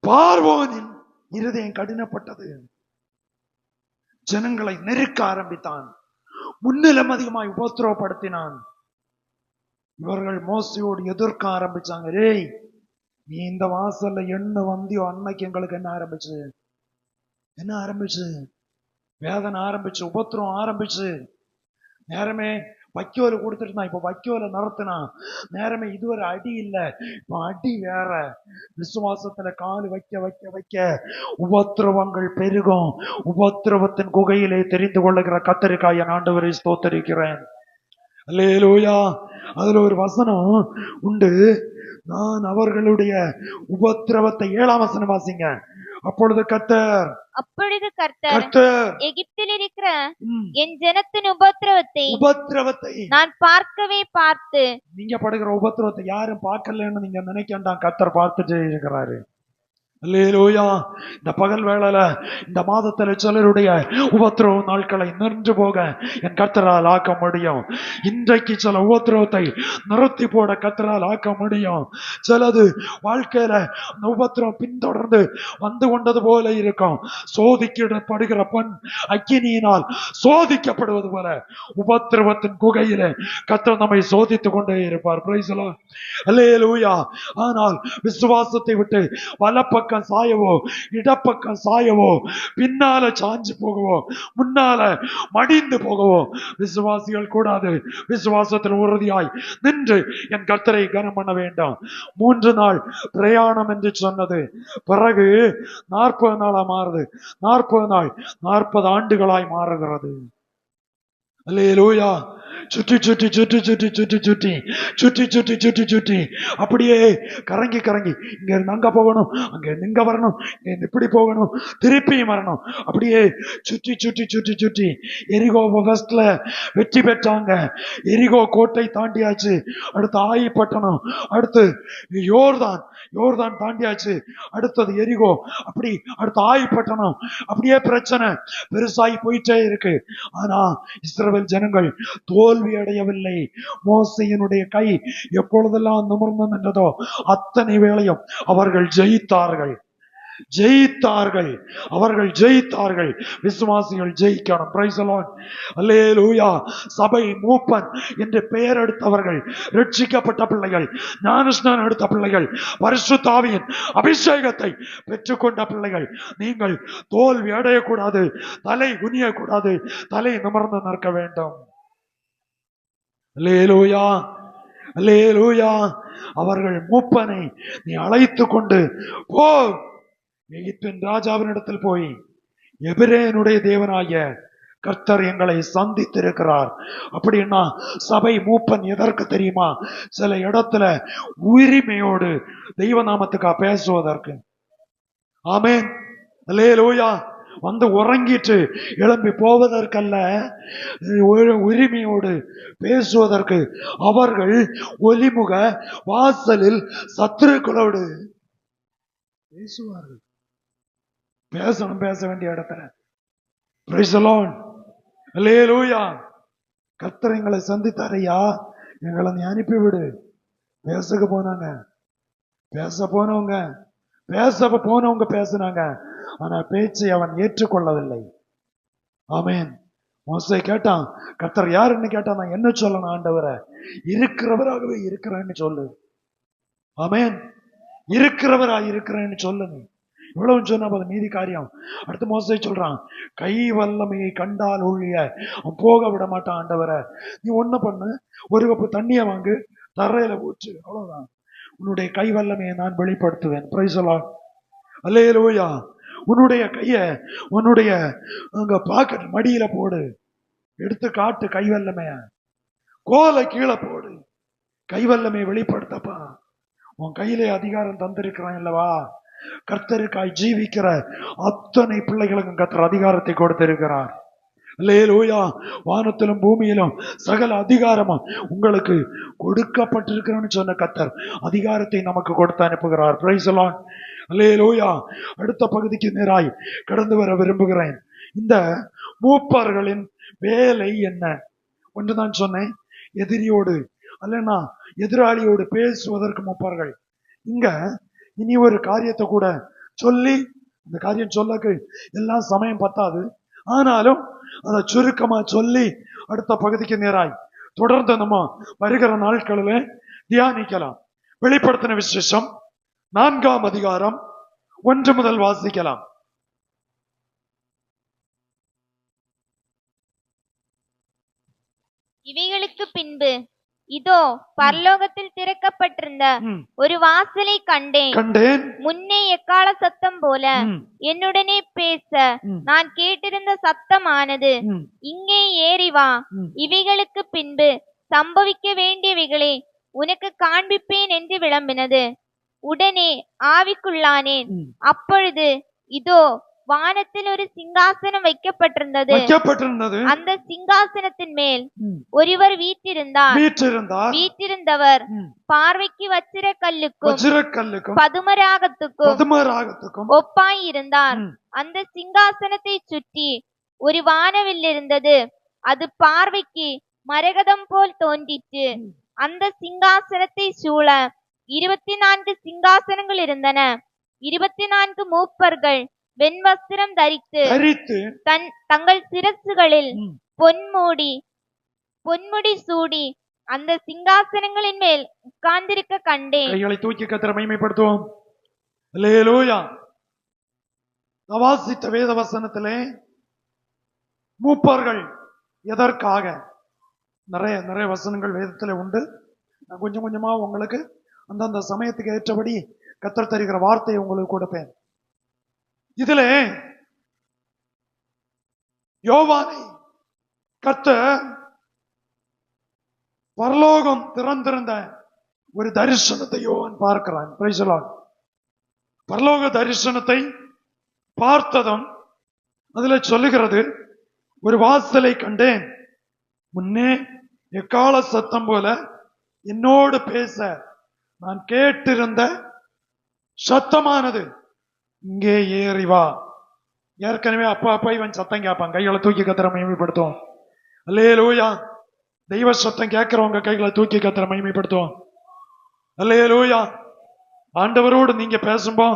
பார்வோனின் இருதயம் கடினப்பட்டது. ஜனங்களை நெருக்க ஆரம்பித்தான். முன்னிலும் அதிகமாய் உபத்திரவப்படுத்தினான். இவர்கள் மோசையோடு எதிர்க்க ஆரம்பிச்சாங்க. ரேய், நீ இந்த வாசல்ல என்ன வந்தியோ அன்னைக்கு எங்களுக்கு என்ன ஆரம்பிச்சு? வேதனை ஆரம்பிச்சு, உபத்திரம் ஆரம்பிச்சு. நேரமே வைக்கோல கொடுத்துட்டு இப்ப வைக்கோல நிறுத்தினா நேரமே இதுவரை அடி இல்ல, இப்ப அடி வேற. விசுவாசத்துல கால் வைக்க வைக்க வைக்க உபத்திரவங்கள் பெருகும். உபத்திரவத்தின் குகையிலே தெரிந்து கொள்ளுகிற கத்தரிக்காய் ஆண்டவரை ஸ்தோத்தரிக்கிறேன். அல்லேலூயா. அதுல ஒரு வசனம் உண்டு, நான் அவர்களுடைய உபத்திரவத்தை 7ஆம் வசனம் வாசிங்க. அப்பொழுது கர்த்தர் எகிப்தில் இருக்கிற என் ஜனத்தின் உபத்திரவத்தை நான் பார்க்கவே பார்த்து. நீங்க படுகிற உபத்திரவத்தை யாரும் பார்க்கலன்னு நீங்க நினைக்கண்டாம், கர்த்தர் பார்த்துட்டு இருக்கிறாரு. அல்லேலூயா. இந்த பகல் வேளையில இந்த மாதத்துல சிலருடைய உபத்திரவ நாட்களை நின்று போக என் கர்த்தரால் ஆக்க முடியும். இன்றைக்கு சில உபத்திரவத்தை நிறுத்தி போட கர்த்தரால் ஆக்க முடியும். சிலது வாழ்க்கையில அந்த உபத்திரவம் பின்தொடர்ந்து வந்து கொண்டது போல இருக்கும். சோதிக்கப்படுகிற பெண் அக்கினியினால் சோதிக்கப்படுவது போல உபத்திரவத்தின் குகையில கர்த்தர் நம்மை சோதித்துக் கொண்டே இருப்பார். Praise the Lord. அல்லேலூயா. ஆனால் விசுவாசத்தை விட்டு வலப்பக்கம் சாயவோ இடப்பக்கம் சாயவோ பின்னால சாஞ்சு போகவோ முன்னால மடிந்து போகவோ விசுவாசிகள் கூடாது. விசுவாசத்தில் உறுதியாய் நின்று என் கர்த்தரை கனம் பண்ண வேண்டாம். 3 நாள் பிரயாணம் என்று சொன்னது பிறகு 40 நாளா மாறுது. 40 நாள் 40 ஆண்டுகளாய் மாறுகிறது. அல்லேலூயா. சுற்றி சுற்றி சுற்றி சுற்றி சுற்றி சுற்றி சுற்றி சுற்றி சுற்றி சுற்றி அப்படியே கரங்கி கரங்கி இங்க இருந்து அங்க போகணும், அங்க இருந்து இங்க வரணும், இங்க இருந்து இப்படி போகணும், திருப்பியும் வரணும். அப்படியே சுற்றி சுற்றி சுற்றி சுற்றி எரிகோ ஃபர்ஸ்ட்ல வெற்றி பெற்றாங்க. எரிகோ கோட்டை தாண்டியாச்சு. அடுத்து ஆயிப்பட்டணம், அடுத்து யோர்தான் தாண்டியாச்சு. அடுத்தது எரிகோ, அப்படி அடுத்து ஆயிப்பட்டணம். அப்படியே பிரச்சனை பெருசாகி போயிட்டே இருக்கு. ஆனா இஸ்ரவேல் ஜனங்கள் தோல்வி அடையவில்லை. மோசேயினுடைய கை எப்பொழுதெல்லாம் நிமிர்ந்து நின்றதோ அத்தனை வேளையும் அவர்கள் ஜெயித்தார்கள். அவர்கள் ஜெயித்தார்கள். விசுவாசிகள் ஜெயிக்கணும். Praise the Lord. அல்லேலூயா. சபை மூப்பன் என்று பெயர் எடுத்தவர்கள், ரட்சிக்கப்பட்ட பிள்ளைகள், ஞானஸ்நானம் எடுத்த பிள்ளைகள், பரிசுத்த ஆவியின் அபிஷேகத்தை பெற்றுக்கொண்ட பிள்ளைகள், நீங்கள் தோல்வி அடையக்கூடாது, தலை குனியக்கூடாது, தலை நிமிர்ந்து நிற்க வேண்டும். அல்லேலூயா. அல்லேலூயா. அவர்கள் மூப்பனை நீ அழைத்து கொண்டு போ, எகிப்தின் ராஜாவினிடத்தில் போய் எபிரேயனுடைய தேவனாகிய கர்த்தர் எங்களை சந்தித்திருக்கிறார். அப்படின்னா சபை மூப்பன் எதற்கு தெரியுமா? சில இடத்துல உரிமையோடு தெய்வ நாமத்துக்கா பேசுவதற்கு. ஆமென். அல்லேலூயா. வந்து உறங்கிட்டு எழும்பி போவதற்கல்ல, உரிமையோடு பேசுவதற்கு. அவர்கள் ஒலிமுக வாசலில் சத்துருக்களோடு பேசுவார்கள். பேசணும், பேச வேண்டிய இடத்துல. Praise the Lord. அல்லேலூயா. கர்த்தர் எங்களை சந்தித்தாரையா, எங்களை நீ அனுப்பிவிடு. பேச போனவங்க பேசினாங்க. ஆனா பேச்சை அவன் ஏற்றுக்கொள்ளவில்லை. ஆமென். மோசே கேட்டான், கர்த்தர் யாருன்னு கேட்டான். நான் என்ன சொல்லணும் ஆண்டவரே? இருக்கிறவராகவே இருக்கிறேன்னு சொல்லு. ஆமென். இருக்கிறவராய் இருக்கிறேன்னு சொல்லுங்க. இவ்வளவு சொன்னா போது மீதி காரியம். அடுத்து மோசே சொல்றான், கை வல்லமையை கண்டால் ஒழிய அவன் போக விட மாட்டான். ஆண்டவரை நீ ஒண்ணு பண்ணு, ஒரு கப்பு தண்ணிய வாங்கு, தரையில ஊற்று, அவ்வளவுதான். உன்னுடைய கை வல்லமையை நான் வெளிப்படுத்துவேன். Price the Lord. அல்லேலூயா. உன்னுடைய கைய உன்னுடைய அங்க பாக்கெட் மடியில போடு, எடுத்து காட்டு கை வல்லமைய. கோலை கீழே போடு, கை வல்லமையை வெளிப்படுத்தப்பா. உன் கையிலே அதிகாரம் தந்திருக்கிறான் அல்லவா? கர்த்தருக்காய் ஜீவிக்கிற அத்தனை பிள்ளைகளுக்கும் கர்த்தர் அதிகாரத்தை கொடுத்திருக்கிறார். அல்லேலூயா. வானத்திலும் பூமியிலும் சகல அதிகாரமும் உங்களுக்கு கொடுக்கப்பட்டிருக்கிறன்னு சொன்ன கர்த்தர் அதிகாரத்தை நமக்கு கொடுத்து அனுப்புகிறார். Praise the Lord. அல்லேலூயா. அடுத்த பகுதிக்கு நேராய் கடந்து வர விரும்புகிறேன். இந்த மூப்பர்களின் வேலை என்ன? ஒன்றுதான் சொன்னேன், எதிரியோடு அல்லனா எதிராளியோடு பேசுவதற்கு மூப்பர்கள். இங்க இனி ஒரு காரியத்தை கூட சொல்லி, இந்த காரியம் சொல்லக்கு எல்லாம் சமயம் பத்தாது, ஆனாலும் அதை சுருக்கமா சொல்லி அடுத்த பகுதிக்கு நேராய் தொடர்ந்து நம்ம வருகிற நாட்களில் தியானிக்கலாம். வெளிப்படுத்தின விசேஷம் 4ஆம் அதிகாரம் 1 முதல் வாசிக்கலாம். இவைகளுக்கு பின்பு இதோ பரலோகத்தில் திறக்கப்பட்டிருந்த ஒரு வாசலை கண்டேன். முன்னே எக்கால சத்தம் போல என்னுடனே பேச நான் கேட்டிருந்த சத்தமானது, இங்கே ஏறி வா, இவைகளுக்கு பின்பு சம்பவிக்க வேண்டியவைகளை உனக்கு காண்பிப்பேன் என்று விளம்பினது. உடனே ஆவிக்குள்ளானேன். அப்பொழுது இதோ வானத்தில் ஒரு சிங்காசனம் வைக்கப்பட்டிருந்தது. அந்த சிங்காசனத்தின் மேல் ஒருவர் வீற்றிருந்தவர் பார்வைக்கு வச்சிர கல்லுக்கும் பதுமராகத்துக்கும் ஒப்பாய் இருந்தார். அந்த சிங்காசனத்தை சுற்றி ஒரு வானவில் இருந்தது. அது பார்வைக்கு மரகதம் போல் தோன்றிற்று. அந்த சிங்காசனத்தை சூழ 24 சிங்காசனங்கள் இருந்தன. 24 மூப்பர்கள் வெண்வஸ்திரம் தரித்து தங்கள் சிரசுகளில் பொன்முடி சூடி அந்த சிங்காசனங்களின் மேல் உட்கார்ந்திருக்க கண்டேன். கைகளை தூக்கி கர்த்தரை மகிமைப்படுத்துவோம். அல்லேலூயா. வாசித்த வேத வசனத்திலே மூப்பர்கள் எதற்காக, நிறைய வசனங்கள் வேதத்தில் உண்டு. நான் கொஞ்சம் கொஞ்சமா உங்களுக்கு அந்தந்த சமயத்துக்கு ஏற்றபடி கர்த்தர் தருகிற வார்த்தையை உங்களுக்கு கொடுப்பேன். இதிலே யோவானை கர்த்தர் பரலோகம் திறந்திருந்த ஒரு தரிசனத்தை யோவான் பார்க்கிறான். Price the Lord. பரலோக தரிசனத்தை பார்த்ததும் அதுல சொல்லுகிறது, ஒரு வாசலை கண்டேன், முன்னே எக்கால சத்தம் போல என்னோடு பேச நான் கேட்டிருந்த சத்தமானது, இங்கே ஏறி வா. ஏற்கனவே அப்பா இவன் சத்தம் கேட்பான். கைகளை தூக்கி கர்த்தரை மகிமைப்படுத்துவோம். அல்லேலூயா. தெய்வ சத்தம் கேட்கிறவங்க கைகளை தூக்கி கர்த்தரை மகிமைப்படுத்துவோம். அல்லேலூயா. ஆண்டவரோடு நீங்க பேசும்போ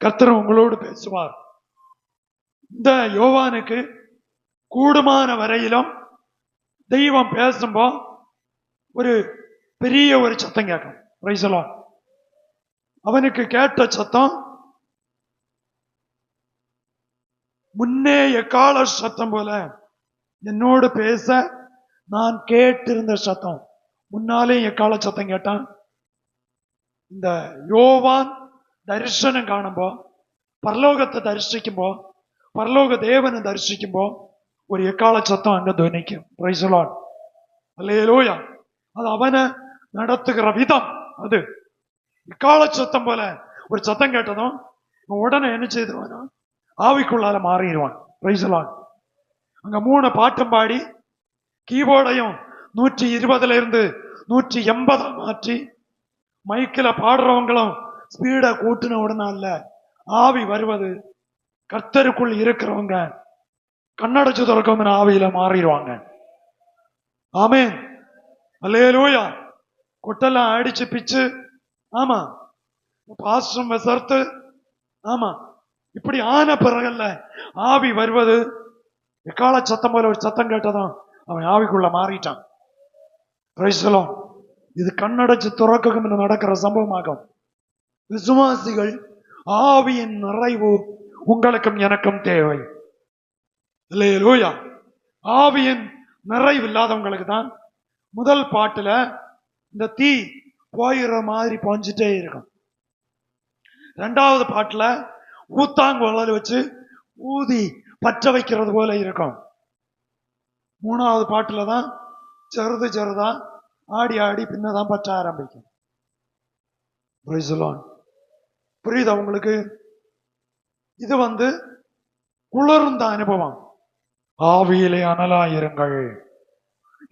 கர்த்தர் உங்களோடு பேசுவார். இந்த யோவானுக்கு கூடுமான வரையிலும் தெய்வம் பேசும்போ ஒரு பெரிய ஒரு சத்தம் கேட்கும். Price the Lord. அவனுக்கு கேட்ட சத்தம் முன்னே எக்கால சத்தம் போல என்னோடு பேச நான் கேட்டிருந்த சத்தம். முன்னாலே எக்கால சத்தம் கேட்டான். இந்த யோவான் தரிசனம் காணும்போ, பரலோகத்தை தரிசிக்கும்போ, பரலோக தேவனை தரிசிக்கும்போ ஒரு எக்கால சத்தம் அங்க துவனிக்கும். Price the Lord. அல்லேலூயா. அது அவனை நடத்துகிற விதம். அது எக்கால சத்தம் போல ஒரு சத்தம் கேட்டதும் உடனே என்ன செய்துவானா, ஆவிக்குள்ளால மாறிடுவான். Price the Lord. அங்க 3 பாட்டும் பாடி கீபோர்டையும் 120 இருந்து 180 மாற்றி மைக்கில பாடுறவங்களும் ஸ்பீட கூட்டின உடனே அல்ல, ஆவி வருவது கர்த்தருக்குள் இருக்கிறவங்க கண்ணடைச்சு திறக்கும் ஆவியில மாறிடுவாங்க. ஆமென். அல்லேலூயா. கொட்டெல்லாம் அடிச்சு பிச்சு, ஆமா, பாஸ்டம் விசர்த்து, ஆமா, இப்படி ஆன பிறகல்ல ஆவி வருவது. எக்கால சத்தம் போல ஒரு சத்தம் கேட்டதும் அவன் ஆவிக்குள்ள மாறிட்டான். Praise the Lord. இது கண்ணடைச்சு துறக்கும் நடக்கிற சம்பவமாகும். விசுவாசிகள் ஆவியின் நிறைவு உங்களுக்கும் எனக்கும் தேவை. அல்லேலூயா. ஆவியின் நிறைவு இல்லாதவங்களுக்கு தான் முதல் பாட்டுல இந்த தீ போயிற மாதிரி பொஞ்சிட்டே இருக்கும். 2வது பாட்டுல ஊத்தாங்குழல் வச்சு ஊதி பற்ற வைக்கிறது போல இருக்கும். 3வது பாட்டுல தான் செருதா ஆடி ஆடி பின்னதான் பற்ற ஆரம்பிக்கும். புரியுதா உங்களுக்கு? இது குளிர்ந்த அனுபவம். ஆவியிலே அனலாயிருங்கள்.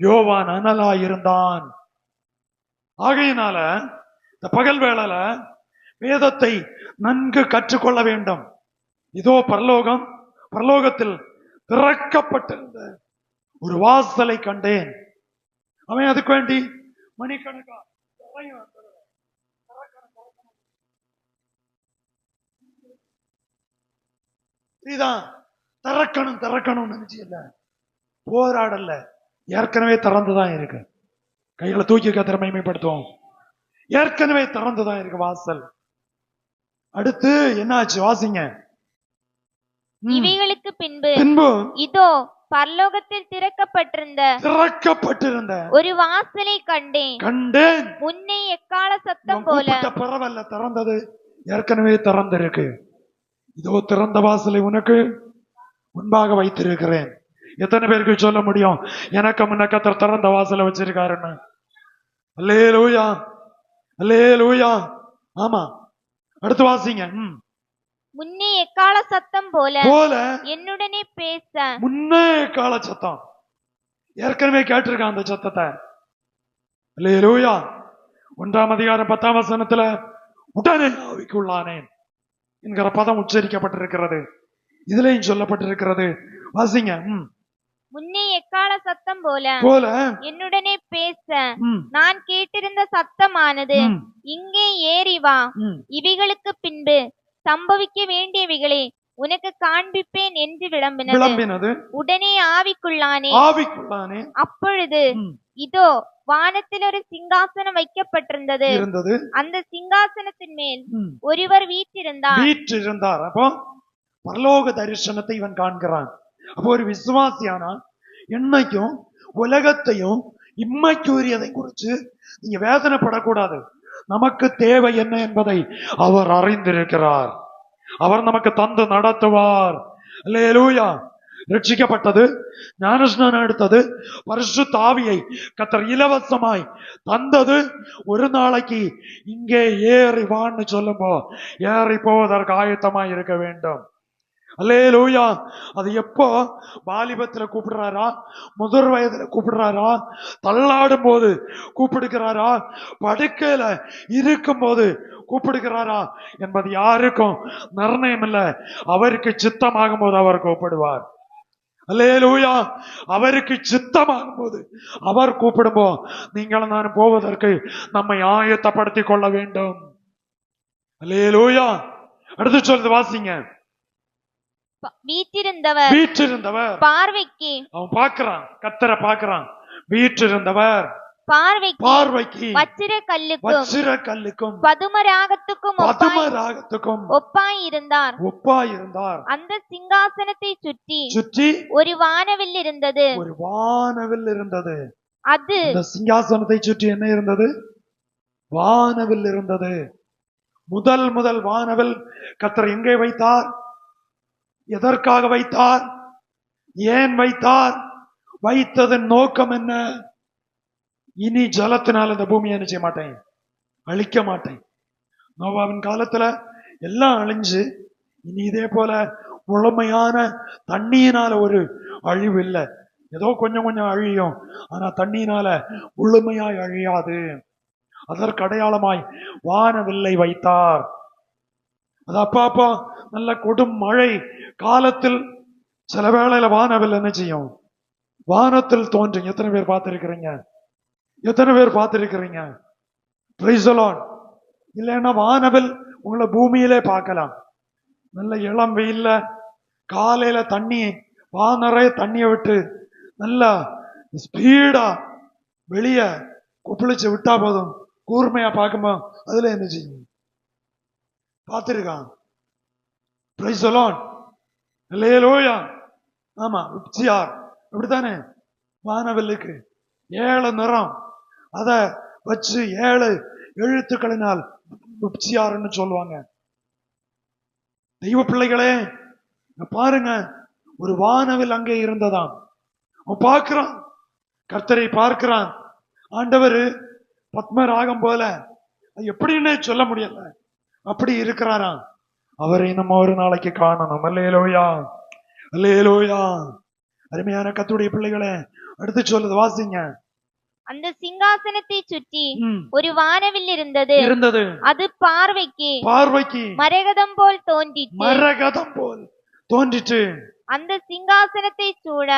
யோவான் அனலாயிருந்தான். ஆகையினால இந்த பகல் வேளையில வேதத்தை நன்கு கற்றுக்கொள்ள வேண்டும். இதோ பரலோகத்தில் திறக்கப்பட்டிருந்த ஒரு வாசலை கண்டேன். அவன் அதுக்கு வேண்டி மணிக்கணக்கா திறக்கணும் நினைச்சு இல்ல, போராடல, ஏற்கனவே திறந்துதான் இருக்கு. கைகளை தூக்கி கர்த்தரை மகிமைப்படுத்துவோம். ஏற்கனவே திறந்துதான் இருக்கு வாசல். அடுத்து என்ன ஆச்சு? வாசிங்க. இவைகளுக்கு பின்பு இதோ பரலோகத்தில் திறக்கப்பட்டிருந்த ஒரு வாசலை கண்டேன். முன்னே எக்கால சத்தம் போல. பரவல்ல, திறந்தது, ஏற்கனவே திறந்திருக்கு. இதோ திறந்த வாசலை உனக்கு முன்பாக வைத்திருக்கிறேன். எத்தனை பேருக்கு சொல்ல முடியும் எனக்கு முன்ன கர்த்தர் திறந்த வாசலை வச்சிருக்காருன்னு? அல்லேலூயா, அல்லேலூயா. ஆமா, அடுத்து வாசிங்க. முன்னே எக்கால சத்தம் போல என்னுடனே பேச. முன்னே எக்கால சத்தம், ஏற்கனவே கேட்டிருக்கான் அந்த சத்தத்தை. அல்லேலூயா. 1ஆம் அதிகாரம் 10ஆம் வசனத்துல உடனே ஆவிக்குள்ளானேன் என்கிற பதம் உச்சரிக்கப்பட்டிருக்கிறது. இதுலயும் சொல்லப்பட்டிருக்கிறது. வாசிங்க. முன்னே எக்கால சத்தம் போல என்னுடனே பேச நான் கேட்டிருந்த சத்தமானது, இங்கே ஏறி வா, இவைகளுக்கு பின்பு சம்பவிக்க வேண்டியவைகளை உனக்கு காண்பிப்பேன் என்று விளம்பினது. உடனே ஆவிக்குள்ளானே. அப்பொழுது இதோ வானத்தில் ஒரு சிங்காசனம் வைக்கப்பட்டிருந்தது. அந்த சிங்காசனத்தின் மேல் ஒருவர் வீற்றிருந்தார். அப்போ பரலோக தரிசனத்தை இவன் காண்கிறான். அப்போ ஒரு விசுவாசியானா என்னைக்கும் உலகத்தையும் இம்மைக்குரியதை குறித்து நீங்க வேதனைப்படக்கூடாது. நமக்கு தேவை என்ன என்பதை அவர் அறிந்திருக்கிறார். அவர் நமக்கு தந்து நடத்துவார். அல்லேலூயா. ரட்சிக்கப்பட்டது, ஞானஸ்நானம் எடுத்தது, பரிசுத்த ஆவியை கர்த்தர் இலவசமாய் தந்தது. ஒரு நாளைக்கு இங்கே ஏறி வான்னு சொல்லும்போ ஏறி போவதற்கு ஆயத்தமாய் இருக்க வேண்டும். அல்லேலூயா. அது எப்போ? வாலிபத்துல கூப்பிடுறாரா, முதிர் வயதுல கூப்பிடுறாரா, தள்ளாடும் போது கூப்பிடுகிறாரா, படுக்கையில இருக்கும் போது கூப்பிடுகிறாரா என்பது யாருக்கும் நிர்ணயம் இல்லை. அவருக்கு சித்தமாகும் போது அவர் கூப்பிடுவார். அல்லேலூயா. அவருக்கு சித்தமாகும் போது அவர் கூப்பிடும்போ நீங்களும் நான் போவதற்கு நம்மை ஆயத்தப்படுத்திக் கொள்ள வேண்டும். அல்லேலூயா. அடுத்து சொல்றது வாசிங்க. வீற்றிருந்தவர் பார்வைக்கு, அவன் பார்க்கிறான், கர்த்தரை பார்க்கிறான். வீற்றிருந்தவர் பார்வைக்கு வச்சிரக்கல்லுக்கும் பதுமராகத்துக்கும் ஒப்பாயிருந்தார். அந்த சிங்காசனத்தை சுற்றி ஒரு வானவில் இருந்தது. அது சிங்காசனத்தை சுற்றி என்ன இருந்தது? வானவில் இருந்தது. முதல் வானவில் கர்த்தர் எங்கே வைத்தார்? எதற்காக வைத்தார்? ஏன் வைத்தார்? வைத்ததன் நோக்கம் என்ன? இனி ஜலத்தினால் இந்த பூமியை என்ன செய்ய மாட்டேன், அழிக்க மாட்டேன். நோவாவின் காலத்துல எல்லாம் அழிஞ்சு இனி இதே போல முழுமையான தண்ணியினால ஒரு அழிவு இல்லை. ஏதோ கொஞ்சம் அழியும், ஆனா தண்ணியினால முழுமையாய் அழியாது. அதற்கு அடையாளமாய் வானவில்லை வைத்தார். அது அப்பா நல்ல கொடும் மழை காலத்தில் சில வேளையில வானவில் என்ன செய்யும்? வானத்தில் தோன்றும். எத்தனை பேர் பார்த்திருக்கிறீங்க? Price the Lord. இல்லைன்னா வானவில் உங்களை பூமியிலே பார்க்கலாம். நல்ல இளம் வெயில்ல காலையில நிறைய தண்ணியை விட்டு நல்லா ஸ்பீடா வெளிய குப்பிளிச்சு விட்டா போதும், கூர்மையா பார்க்கும்போது அதுல என்ன செய்யும்? பார்த்திருக்கான். Praise the Lord. அல்லேலூயா. ஆமா, உச்சியார் அப்படித்தானே? வானவில்லுக்கு 7 நிறம், அத வச்சு 7 எழுத்துக்களினால் உச்சியார்ன்னு சொல்லுவாங்க. தெய்வ பிள்ளைகளே பாருங்க, ஒரு வானவில் அங்கே இருந்ததாம். அவன் பார்க்கிறான், கர்த்தரை பார்க்கிறான். ஆண்டவர் பத்மராகம் போல எப்படின்னு சொல்ல முடியல, அப்படி இருக்கிறாராம். அவரை நம்ம ஒரு நாளைக்கு காணணும். அல்லேலூயா, அல்லேலூயா. அருமையான கர்த்தருடைய பிள்ளைகளே, அடுத்து சொல்லுது வாசிங்க. அந்த சிங்காசனத்தை சுற்றி ஒரு வானவில் இருந்தது. அது பார்வைக்கு மரகதம் போல் தோன்றிற்று. அந்த சிங்காசனத்தை சூழ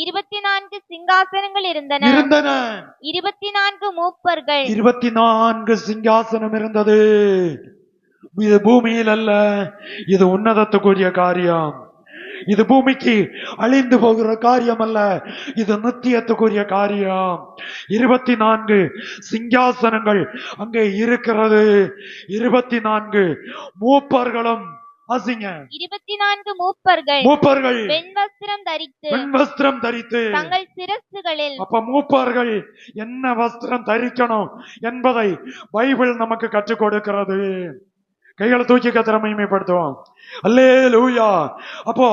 24 சிங்காசனங்கள் இருந்தன. 24 மூப்பர்கள். 24 சிங்காசனம் இருந்தது. இது பூமியில் அல்ல, இது உன்னதத்துக்குரிய காரியம். இது பூமிக்கு அழிந்து போகிற காரியம் அல்ல, இது நித்தியத்துக்குரிய காரியம். 24 சிங்காசனங்கள் அங்கே இருக்கிறது. 24 மூப்பர்களும் வாசிங்க. 24 மூப்பர்கள் மூப்பர்கள் வெண்வஸ்திரம் தரித்து தங்கள் சிரசுகளில். அப்ப மூப்பர்கள் என்ன வஸ்திரம் தரிக்கணும் என்பதை பைபிள் நமக்கு கற்றுக் கொடுக்கிறது. கைகளை தூக்கி கர்த்தரை மகிமைப்படுத்துவோம். அல்லேலூயா. அப்போ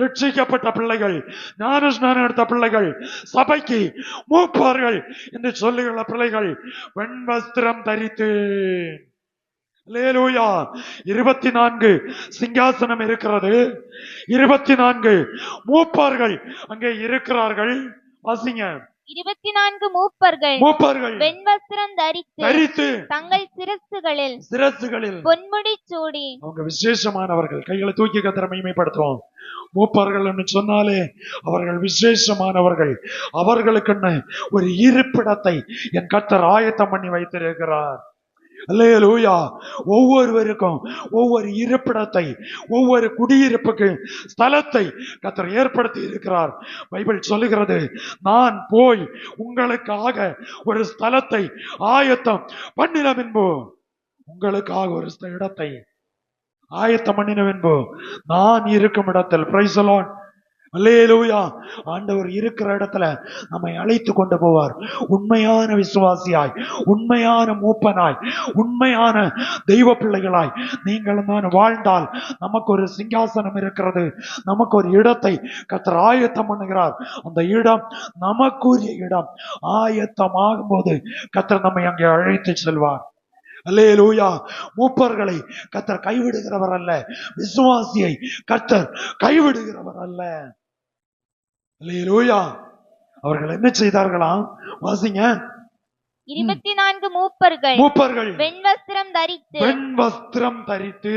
ரட்சிக்கப்பட்ட பிள்ளைகள், ஞான ஸ்நானம் எடுத்த பிள்ளைகள், சபைக்கு மூப்பர்கள் என்று சொல்லுகிற பிள்ளைகள் வெண்வஸ்திரம் தரித்து. அல்லேலூயா. 24 சிங்காசனம் இருக்கிறது, 24 மூப்பர்கள் அங்கே இருக்கிறார்கள். வாசிங்க. 24 மூப்பர்கள் வெண்வஸ்திரம் தரித்து தங்கள் சிரசுகளில் பொன்முடி சூடி. அவங்க விசேஷமானவர்கள். கைகளை தூக்கி கர்த்தரை மகிமைப்படுத்துவோம். மூப்பர்கள் என்று சொன்னாலே அவர்கள் விசேஷமானவர்கள். அவர்களுக்குன்னு ஒரு இருப்பிடத்தை என் கர்த்தர் ஆயத்தம் பண்ணி வைத்திருக்கிறார். அல்லேலூயா. ஒவ்வொருவருக்கும் ஒவ்வொரு இருப்பிடத்தை, ஒவ்வொரு குடியிருப்புக்கு ஸ்தலத்தை கர்த்தர் ஏற்படுத்தி இருக்கிறார். பைபிள் சொல்லுகிறது, நான் போய் உங்களுக்காக ஒரு ஸ்தலத்தை ஆயத்தம் பண்ணின பின்பு, உங்களுக்காக ஒரு இடத்தை ஆயத்தம் பண்ணின பின்பு நான் இருக்கும் இடத்தில், பிரைஸ் தி லார்ட், அல்லேலூயா, ஆண்டவர் இருக்கிற இடத்துல நம்மை அழைத்து கொண்டு போவார். உண்மையான விசுவாசியாய், உண்மையான மூப்பனாய், உண்மையான தெய்வ பிள்ளைகளாய் நீங்களும் நான் வாழ்ந்தால் நமக்கு ஒரு சிங்காசனம் இருக்கிறது. நமக்கு ஒரு இடத்தை கர்த்தர் ஆயத்தம் பண்ணுகிறார். அந்த இடம் நமக்குரிய இடம். ஆயத்தமாகும் போது கர்த்தர் நம்மை அங்கே அழைத்து செல்வார். அல்லேலூயா. மூப்பர்களை கர்த்தர் கைவிடுகிறவர் அல்ல, விசுவாசியை கர்த்தர் கைவிடுகிறவர் அல்ல. அல்லேலூயா. அவர்கள் என்ன செய்தார்களாம்? வாசிங்க. 24 மூப்பர்கள் வெண்வஸ்திரம் தரித்து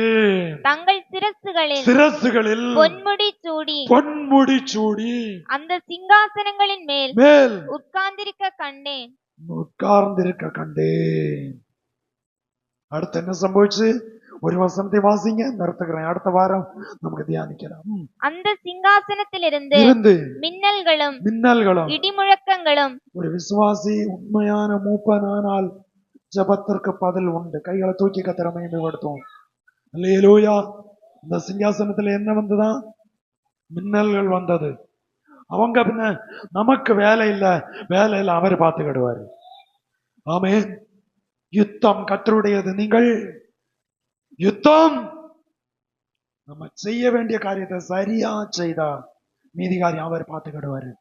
தங்கள் சிரசுகளில் பொன்முடி சூடி அந்த சிங்காசனங்களின் மேல் உட்கார்ந்திருக்க கண்டேன். அடுத்து என்ன சம்பவிச்சு? ஒரு வசனத்தை வாசிங்க, நிறுத்துகிறேன். அடுத்த வாரம் நமக்கு தியானிக்கலாம். அந்த சிங்காசனத்திலிருந்து மின்னல்களும் இடிமுழக்கங்களும். ஒரு விசுவாசி உண்மையான மூப்பனானால் ஜெபத்திற்கு பதில் உண்டு. கைகளை தூக்கி கர்த்தரை மகிமைப்படுத்துவோம். அல்லேலூயா. இந்த சிங்காசனத்துல என்ன வந்ததா? மின்னல்கள் வந்தது. அவங்க பின்ன நமக்கு வேலை இல்ல அவர் பார்த்துக்கிடுவாரு. ஆமென். யுத்தம் கர்த்தருடையது. நீங்கள் யுத்தம் நம்ம செய்ய வேண்டிய காரியத்தை சரியா செய்தா மீதி காரியம் அவர் பார்த்துக்கிடுவாரு.